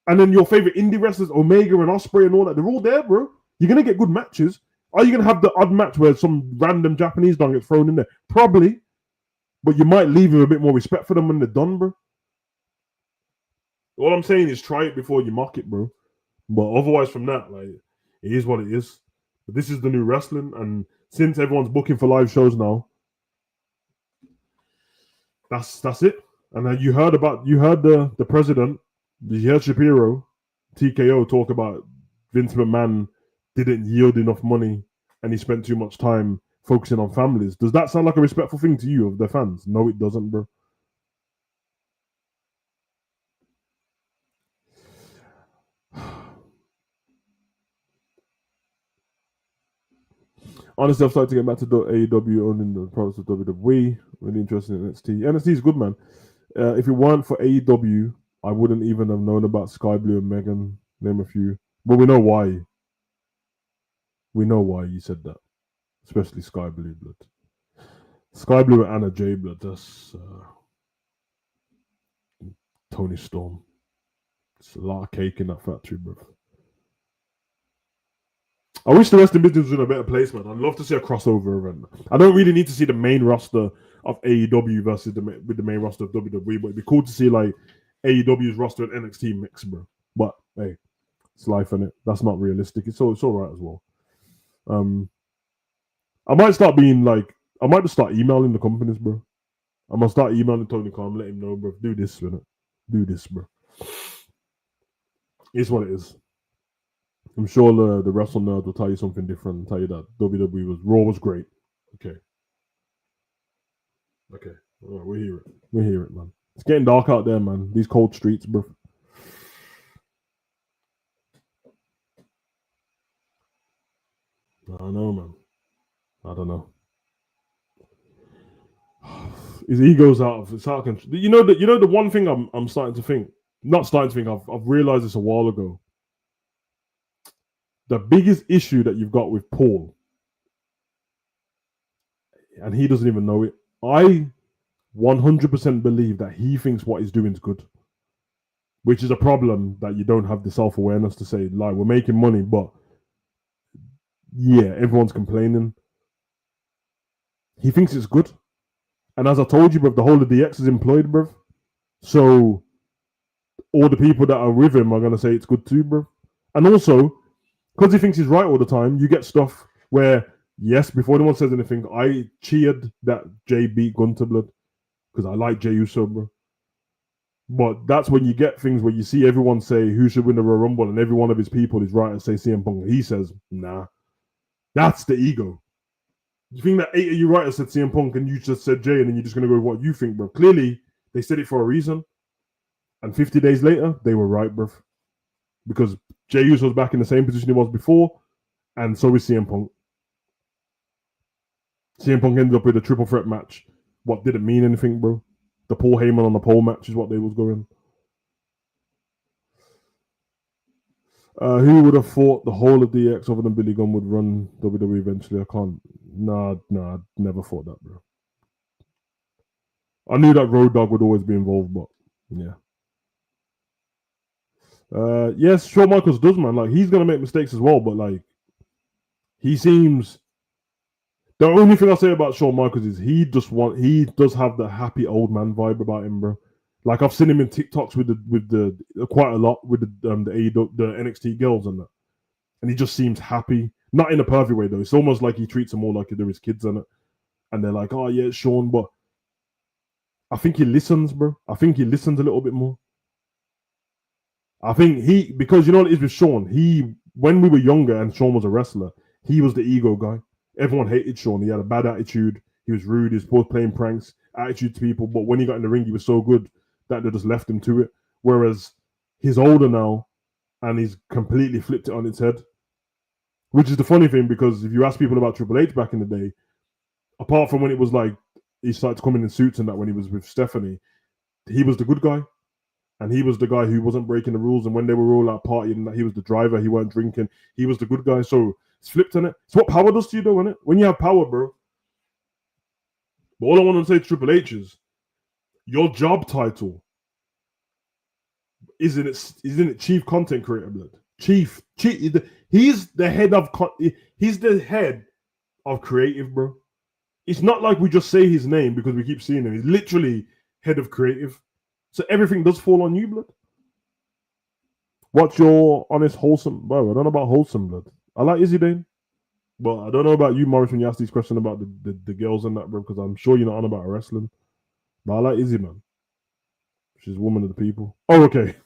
And then your favorite indie wrestlers, Omega and Ospreay and all that, they're all there, bro. You're gonna get good matches. Are you gonna have the odd match where some random Japanese don gets thrown in there? Probably. But you might leave with a bit more respect for them when they're done, bro. All I'm saying is try it before you mock it, bro. But otherwise from that, like, it is what it is. But this is the new wrestling, and since everyone's booking for live shows now, that's it. And you heard the president, you heard Shapiro, TKO talk about Vince McMahon didn't yield enough money and he spent too much time focusing on families. Does that sound like a respectful thing to you of the fans? No, it doesn't, bro. Honestly, I've started to get back to AEW owning the products of WWE. Really interested in NXT. NXT is good, man. If it weren't for AEW, I wouldn't even have known about Sky Blue and Megan. Name a few. But we know why. We know why you said that. Especially Sky Blue blood. Sky Blue and Anna J blood. That's Tony Storm. It's a lot of cake in that factory, bro. I wish the wrestling business was in a better place, man. I'd love to see a crossover event. I don't really need to see the main roster of AEW versus with the main roster of WWE, but it'd be cool to see like AEW's roster and NXT mix, bro. But hey, it's life, innit? That's not realistic. It's all right as well. I might just start emailing the companies, bro. I'm gonna start emailing Tony Khan, let him know, bro. Do this, innit? Do this, bro. It's what it is. I'm sure the Wrestle Nerd will tell you something different and tell you that WWE Raw was great. Okay. All right, we hear it, man. It's getting dark out there, man. These cold streets, bro. I don't know, man. I don't know. His ego's out of control. You know the one thing I'm starting to think. Not starting to think. I've realized this a while ago. The biggest issue that you've got with Paul, and he doesn't even know it, I 100% believe that he thinks what he's doing is good, which is a problem that you don't have the self-awareness to say, like, we're making money, but yeah, everyone's complaining. He thinks it's good. And as I told you, bro, the whole of DX is employed, bro. So all the people that are with him are going to say it's good too, bro. And also, because he thinks he's right all the time, you get stuff where Yes, before anyone says anything, I cheered that Jay beat Gunter blood because I like Jey Uso, bro. But that's when you get things where you see everyone say who should win the Royal Rumble, and every one of his people is right and say CM Punk. He says, nah. That's the ego. You think that 8 of you writers said CM Punk and you just said Jay, and then you're just going to go with what you think, bro? Clearly, they said it for a reason. And 50 days later, they were right, bro. Because Jey Uso was back in the same position he was before, and so is CM Punk. CM Punk ended up with a triple threat match. What didn't mean anything, bro? The Paul Heyman on the pole match is what they was going. Who would have thought the whole of DX other than Billy Gunn would run WWE eventually? I can't. Nah, never thought that, bro. I knew that Road Dogg would always be involved, but yeah. Yes, Shawn Michaels does, man. Like, he's gonna make mistakes as well, but like, he seems. The only thing I'll say about Shawn Michaels is he does have the happy old man vibe about him, bro. Like, I've seen him in TikToks with the quite a lot with the NXT girls and that, and he just seems happy. Not in a perfect way though. It's almost like he treats them all like they're his kids and it, and they're like, oh yeah, it's Shawn, but I think he listens, bro. I think he listens a little bit more. I think because you know what it is with Shawn, when we were younger and Shawn was a wrestler, he was the ego guy. Everyone hated Shawn. He had a bad attitude. He was rude. He was both playing pranks, attitude to people. But when he got in the ring, he was so good that they just left him to it. Whereas he's older now and he's completely flipped it on its head. Which is the funny thing, because if you ask people about Triple H back in the day, apart from when it was like he started coming in suits and that when he was with Stephanie, he was the good guy. And he was the guy who wasn't breaking the rules. And when they were all out partying, he was the driver. He weren't drinking. He was the good guy. So it's flipped on it. It's what power does to you, though, isn't it? When you have power, bro. But all I want to say to Triple H is, your job title isn't it chief content creator, blood? Chief. He's the head of creative, bro. It's not like we just say his name because we keep seeing him. He's literally head of creative. So everything does fall on you, blood. What's your honest, wholesome, bro? I don't know about wholesome, blood. I like Izzy Dane, but I don't know about you, Morris, when you ask these questions about the girls and that, bro, because I'm sure you're not on about wrestling. But I like Izzy, man. She's a woman of the people. Oh, okay.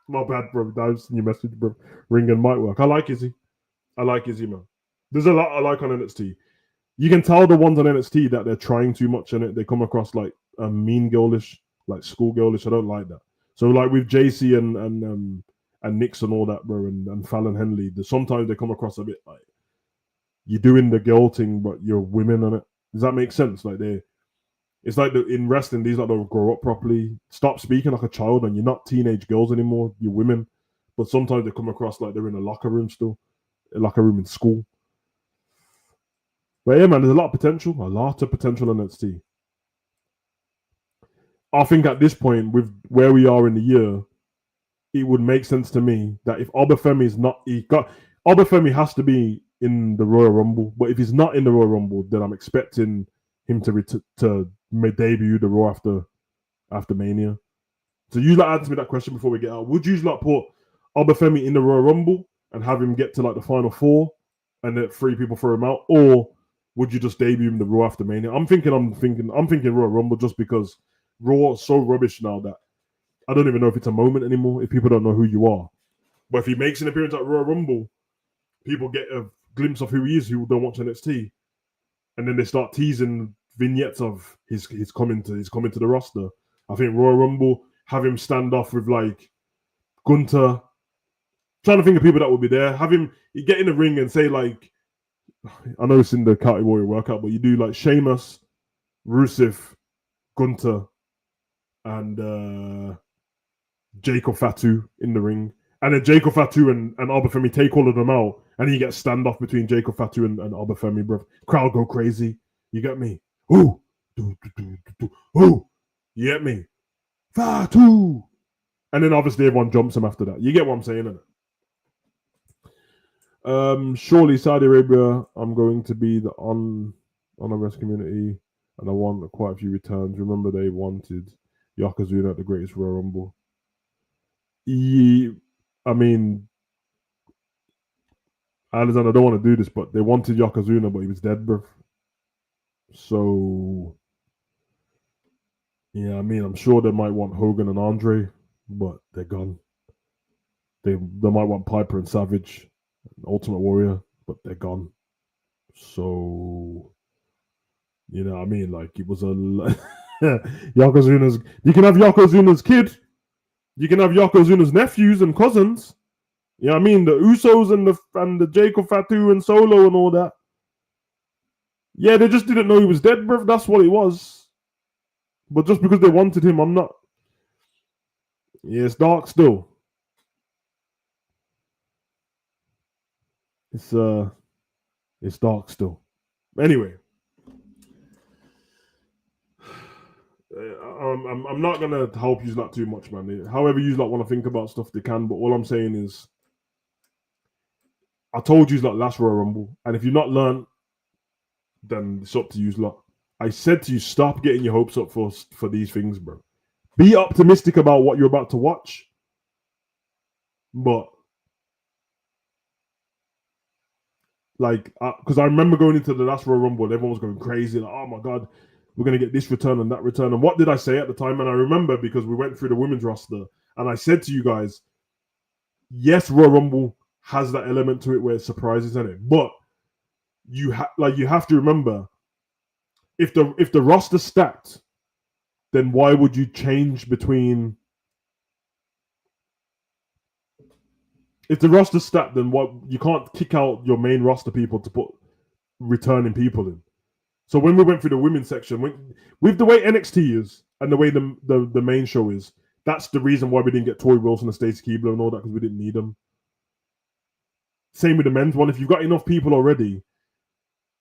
My bad, bro. I've seen your message, bro. Ring and mic work. I like Izzy. I like Izzy, man. There's a lot I like on NXT. You can tell the ones on NXT that they're trying too much in it. They come across like mean girlish, like school girlish. I don't like that. So like with JC and Nix and all that, bro, and Fallon Henley, sometimes they come across a bit like you're doing the girl thing, but you're women on it. Does that make sense? Like it's like in wrestling, these don't grow up properly. Stop speaking like a child, and you're not teenage girls anymore. You're women. But sometimes they come across like they're in a locker room still, a locker room in school. But yeah, man, there's a lot of potential on NXT. I think at this point, with where we are in the year, it would make sense to me that if Obafemi is not, Obafemi has to be in the Royal Rumble. But if he's not in the Royal Rumble, then I'm expecting him to debut the Raw after Mania. So you like answer me that question before we get out. Would you like put Obafemi in the Royal Rumble and have him get to like the final four, and then 3 people throw him out, or would you just debut him the Raw after Mania? I'm thinking Royal Rumble just because Raw is so rubbish now that I don't even know if it's a moment anymore if people don't know who you are. But if he makes an appearance at Royal Rumble, people get a glimpse of who he is who don't watch NXT, and then they start teasing vignettes of his coming to the roster. I think Royal Rumble, have him stand off with like Gunter. Trying to think of people that would be there. Have him get in the ring and say like, I know it's in the County Warrior workout, but you do like Sheamus, Rusev, Gunter, and Jacob Fatu in the ring. And then Jacob Fatu and Obafemi take all of them out, and he gets standoff between Jacob Fatu and Obafemi, bro. Crowd go crazy. You get me? Ooh. Ooh. You get me? Fatu. And then obviously everyone jumps him after that. You get what I'm saying, innit? Surely Saudi Arabia, I'm going to be the on-arrest community, and I want quite a few returns. Remember, they wanted Yokozuna at the Greatest Royal Rumble. I mean, Alexander, I don't want to do this, but they wanted Yokozuna, but he was dead, bro. So, yeah, I mean, I'm sure they might want Hogan and Andre, but they're gone. They might want Piper and Savage, and Ultimate Warrior, but they're gone. So, you know what I mean? Like, it was a Yokozuna's. You can have Yokozuna's kid. You can have Yokozuna's nephews and cousins. You know what I mean? The Usos and the Jacob Fatu and Solo and all that. Yeah, they just didn't know he was dead, bro. That's what it was. But just because they wanted him, I'm not. Yeah, it's dark still. It's dark still. Anyway, I'm not gonna help you lot too much, man. However you lot want to think about stuff, they can. But all I'm saying is, I told you lot last Royal Rumble, and if you've not learned, then it's up to you lot. I said to you, stop getting your hopes up for these things, bro. Be optimistic about what you're about to watch, but like, because I remember going into the last Royal Rumble, everyone was going crazy, like, oh my god, we're going to get this return and that return. And what did I say at the time? And I remember because we went through the women's roster, and I said to you guys, yes, Royal Rumble has that element to it where it surprises in it, but you have to remember, if the roster's stacked, then why would you change between? If the roster's stacked, then what? You can't kick out your main roster people to put returning people in. So when we went through the women's section, with the way NXT is and the way the main show is, that's the reason why we didn't get Tori Wilson and Stacey Keibler and all that, because we didn't need them. Same with the men's one. If you've got enough people already,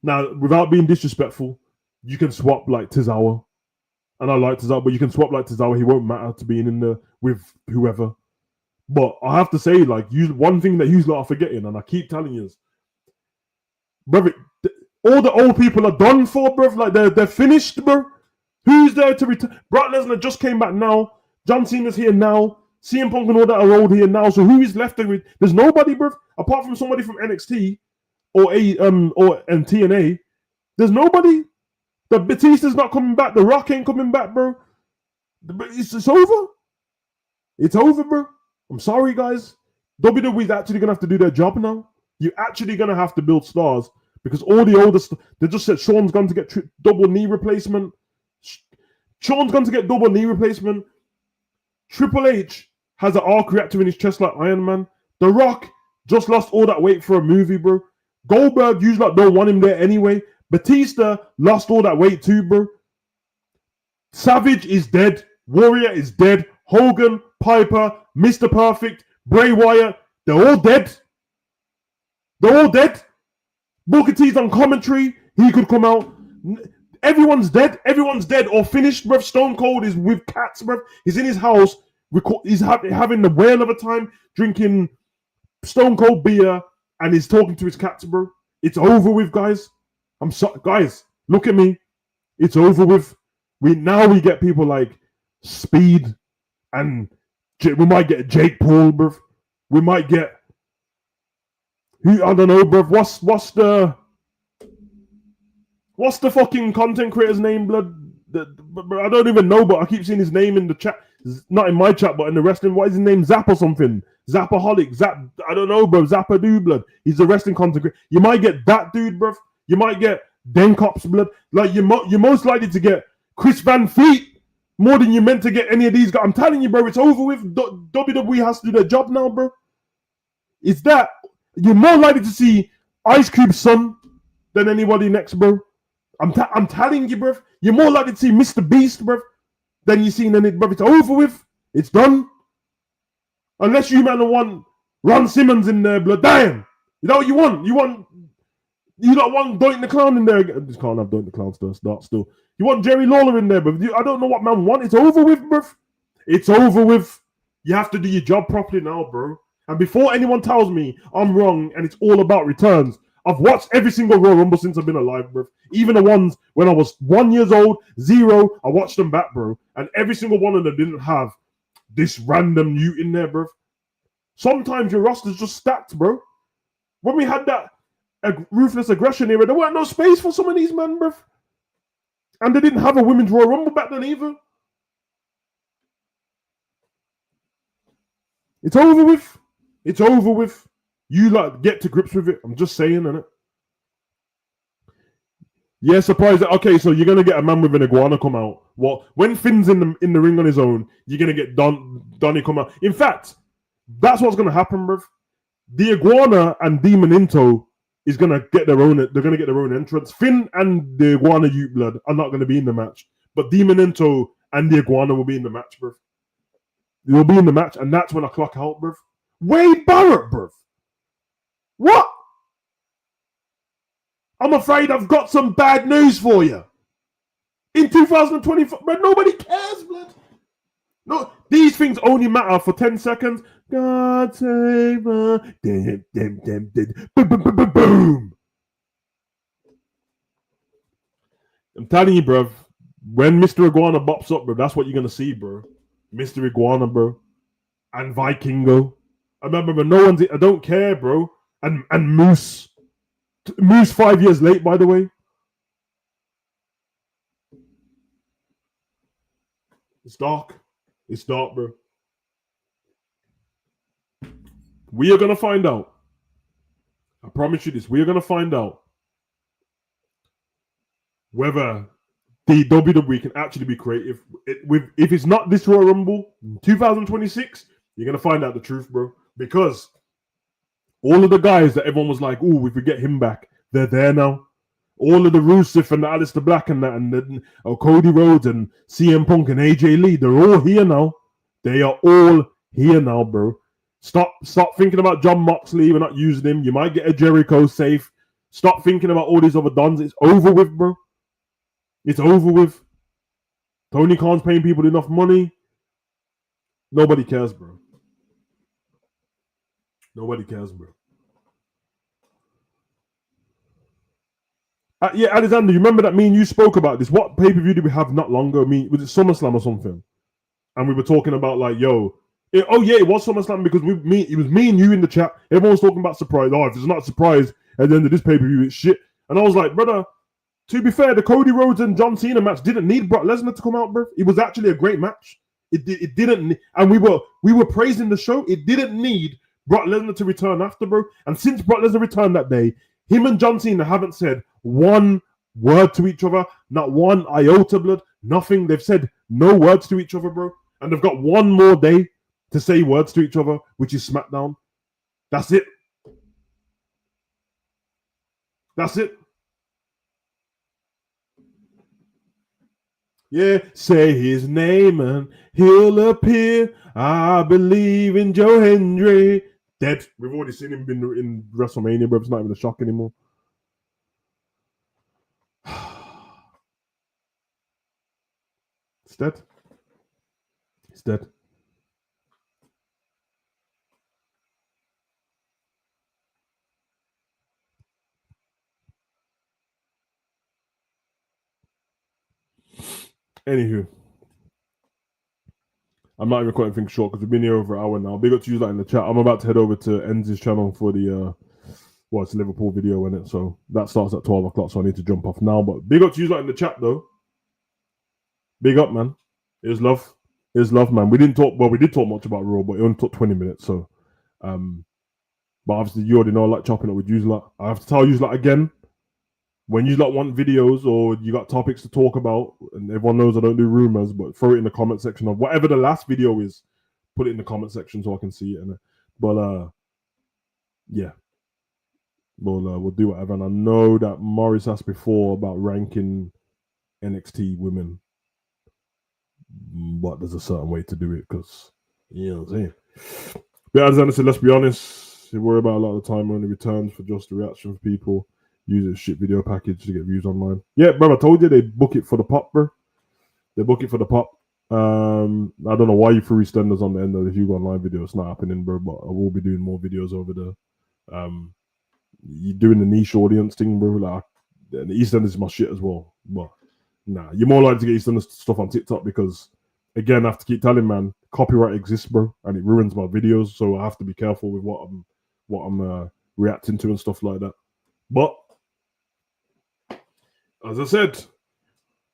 now without being disrespectful, you can swap like Tozawa. And I like Tozawa, but you can swap like Tozawa. He won't matter to being in with whoever. But I have to say, like, one thing that you lot are forgetting, and I keep telling you, brother, all the old people are done for, bro. Like, they're finished, bro. Who's there to return? Brock Lesnar just came back now. John Cena's here now. CM Punk and all that are old here now. So who is left? There's nobody, bro. Apart from somebody from NXT or TNA. There's nobody. The Batista's not coming back. The Rock ain't coming back, bro. It's over. It's over, bro. I'm sorry, guys. WWE's actually going to have to do their job now. You're actually going to have to build stars, because all the older they just said Shawn's going to get double knee replacement. Shawn's going to get double knee replacement. Triple H has an arc reactor in his chest like Iron Man. The Rock just lost all that weight for a movie, bro. Goldberg usually don't want him there anyway. Batista lost all that weight too, bro. Savage is dead. Warrior is dead. Hogan, Piper, Mr. Perfect, Bray Wyatt, they're all dead. They're all dead. Booker T's on commentary. He could come out. Everyone's dead. Everyone's dead or finished, bruv. Stone Cold is with cats, bruv. He's in his house. He's having the whale of a time drinking Stone Cold beer, and he's talking to his cats, bro. It's over with, guys. I'm sorry, guys. Look at me. It's over with. We get people like Speed, and we might get Jake Paul, bruv. We might get I don't know, bruv. What's the fucking content creator's name, blood? I don't even know, but I keep seeing his name in the chat. Not in my chat, but in the wrestling. What is his name? Zap or something? Zappaholic. Zap. I don't know, bro. Zappadu, blood. He's a wrestling content creator. You might get that dude, bruv. You might get Denkops, blood. Like, you're most likely to get Chris Van Fleet more than you meant to get any of these guys. I'm telling you, bro, it's over with. WWE has to do their job now, bro. It's that. You're more likely to see Ice Cube's son than anybody next, bro. I'm telling you, bro. You're more likely to see Mr. Beast, bro, than you seen any, bro. It's over with. It's done. Unless you man want Ron Simmons in there, blood. Damn. You know what you want? You don't want Doink the Clown in there. I just can't have Doink the Clown still. You want Jerry Lawler in there, bro. I don't know what man want. It's over with, bro. It's over with. You have to do your job properly now, bro. And before anyone tells me I'm wrong and it's all about returns, I've watched every single Royal Rumble since I've been alive, bro. Even the ones when I was 1 year old, 0, I watched them back, bro. And every single one of them didn't have this random new in there, bro. Sometimes your roster's just stacked, bro. When we had that ruthless aggression era, there weren't no space for some of these men, bruv. And they didn't have a women's Royal Rumble back then either. It's over with. It's over with. You like get to grips with it. I'm just saying, innit? Yeah, surprised. Okay, so you're gonna get a man with an iguana come out. Well, when Finn's in the ring on his own, you're gonna get Donny come out. In fact, that's what's gonna happen, bruv. The iguana and Demon Into is gonna get their own. They're gonna get their own entrance. Finn and the iguana Ute Blood are not gonna be in the match, but Demon Into and the iguana will be in the match, bruv. They will be in the match, and that's when I clock out, bruv. Wade Barrett, bruv. What? I'm afraid I've got some bad news for you. In 2024, but nobody cares, blood. No, these things only matter for 10 seconds. God save us. Boom, boom, boom, boom, boom. I'm telling you, bro. When Mr. Iguana bops up, bro, that's what you're going to see, bro. Mr. Iguana, bro. And Vikingo. I remember, but no one's... I don't care, bro. And Moose. Moose 5 years late, by the way. It's dark. It's dark, bro. We are going to find out. I promise you this. We are going to find out whether the WWE can actually be creative. If it's not this Royal Rumble, 2026, you're going to find out the truth, bro. Because all of the guys that everyone was like, oh, if we get him back, they're there now. All of the Rusev and the Aleister Black and that, and the, Cody Rhodes and CM Punk and AJ Lee, they're all here now. They are all here now, bro. Stop thinking about John Moxley. We're not using him. You might get a Jericho safe. Stop thinking about all these other dons. It's over with, bro. It's over with. Tony Khan's paying people enough money. Nobody cares, bro. Nobody cares, bro. Yeah, Alexander, you remember that me and you spoke about this? What pay-per-view did we have not long ago? Was it SummerSlam or something? And we were talking about like, yo, it was SummerSlam because it was me and you in the chat. Everyone was talking about surprise. Oh, if it's not a surprise at the end of this pay-per-view, it's shit. And I was like, brother, to be fair, the Cody Rhodes and John Cena match didn't need Brock Lesnar to come out, bro. It was actually a great match. It didn't, and we were praising the show. It didn't need Brock Lesnar to return after, bro. And since Brock Lesnar returned that day, him and John Cena haven't said one word to each other, not one iota, blood, nothing. They've said no words to each other, bro. And they've got one more day to say words to each other, which is SmackDown. That's it. That's it. Yeah, say his name and he'll appear. I believe in Joe Hendry. Dead. We've already seen him in WrestleMania, but it's not even a shock anymore. It's dead. It's dead. Anywho, I'm not even cutting things short because we've been here over an hour now. Big up to you that in the chat. I'm about to head over to Enz's channel for the it's Liverpool video in it, so that starts at 12 o'clock. So I need to jump off now. But big up to you that in the chat though. Big up, man. It was love. It was love, man. We did talk much about Raw, but it only took 20 minutes. So, but obviously you already know I like chopping up with you lot. I have to tell you lot again. When you lot want videos or you got topics to talk about, and everyone knows I don't do rumors, but throw it in the comment section of whatever the last video is. Put it in the comment section so I can see it. But yeah, we'll do whatever. And I know that Morris asked before about ranking NXT women, but there's a certain way to do it because you know what I'm saying. But as Anna said, let's be honest. You worry about a lot of the time only returns for just the reaction of people. Use a shit video package to get views online. Yeah, bro, I told you they book it for the pop, bro. They book it for the pop. I don't know why you threw EastEnders on the end of the HUGO Online video. It's not happening, bro, but I will be doing more videos over there. You're doing the niche audience thing, bro. Like, the EastEnders is my shit as well. But nah, you're more likely to get EastEnders stuff on TikTok because, again, I have to keep telling, man, copyright exists, bro, and it ruins my videos. So I have to be careful with what I'm reacting to and stuff like that. But as I said,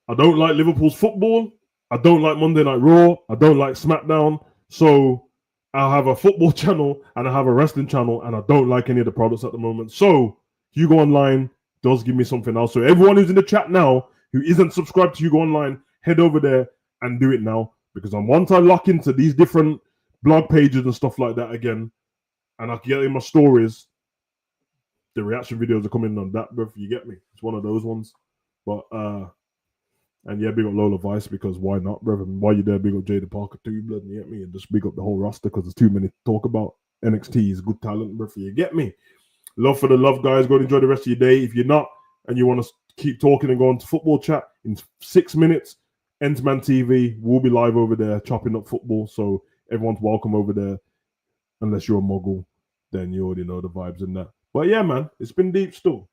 I don't like Liverpool's football. I don't like Monday Night Raw. I don't like SmackDown. So I have a football channel and I have a wrestling channel, and I don't like any of the products at the moment. So Hugo Online does give me something else. So everyone who's in the chat now who isn't subscribed to Hugo Online, head over there and do it now. Because once I lock into these different blog pages and stuff like that again, and I can get in my stories, the reaction videos are coming on that, bro. You get me? It's one of those ones. But and yeah, big up Lola Vice, because why not, bro? And while you're there, big up Jada Parker too, blood. You get me? And just big up the whole roster, because there's too many to talk about. NXT is good talent, bro. You get me? Love for the love, guys. Go and enjoy the rest of your day. If you're not and you want to keep talking and go on to football chat in 6 minutes, Endsman TV will be live over there chopping up football. So everyone's welcome over there. Unless you're a muggle, then you already know the vibes and that. But yeah, man, it's been deep still.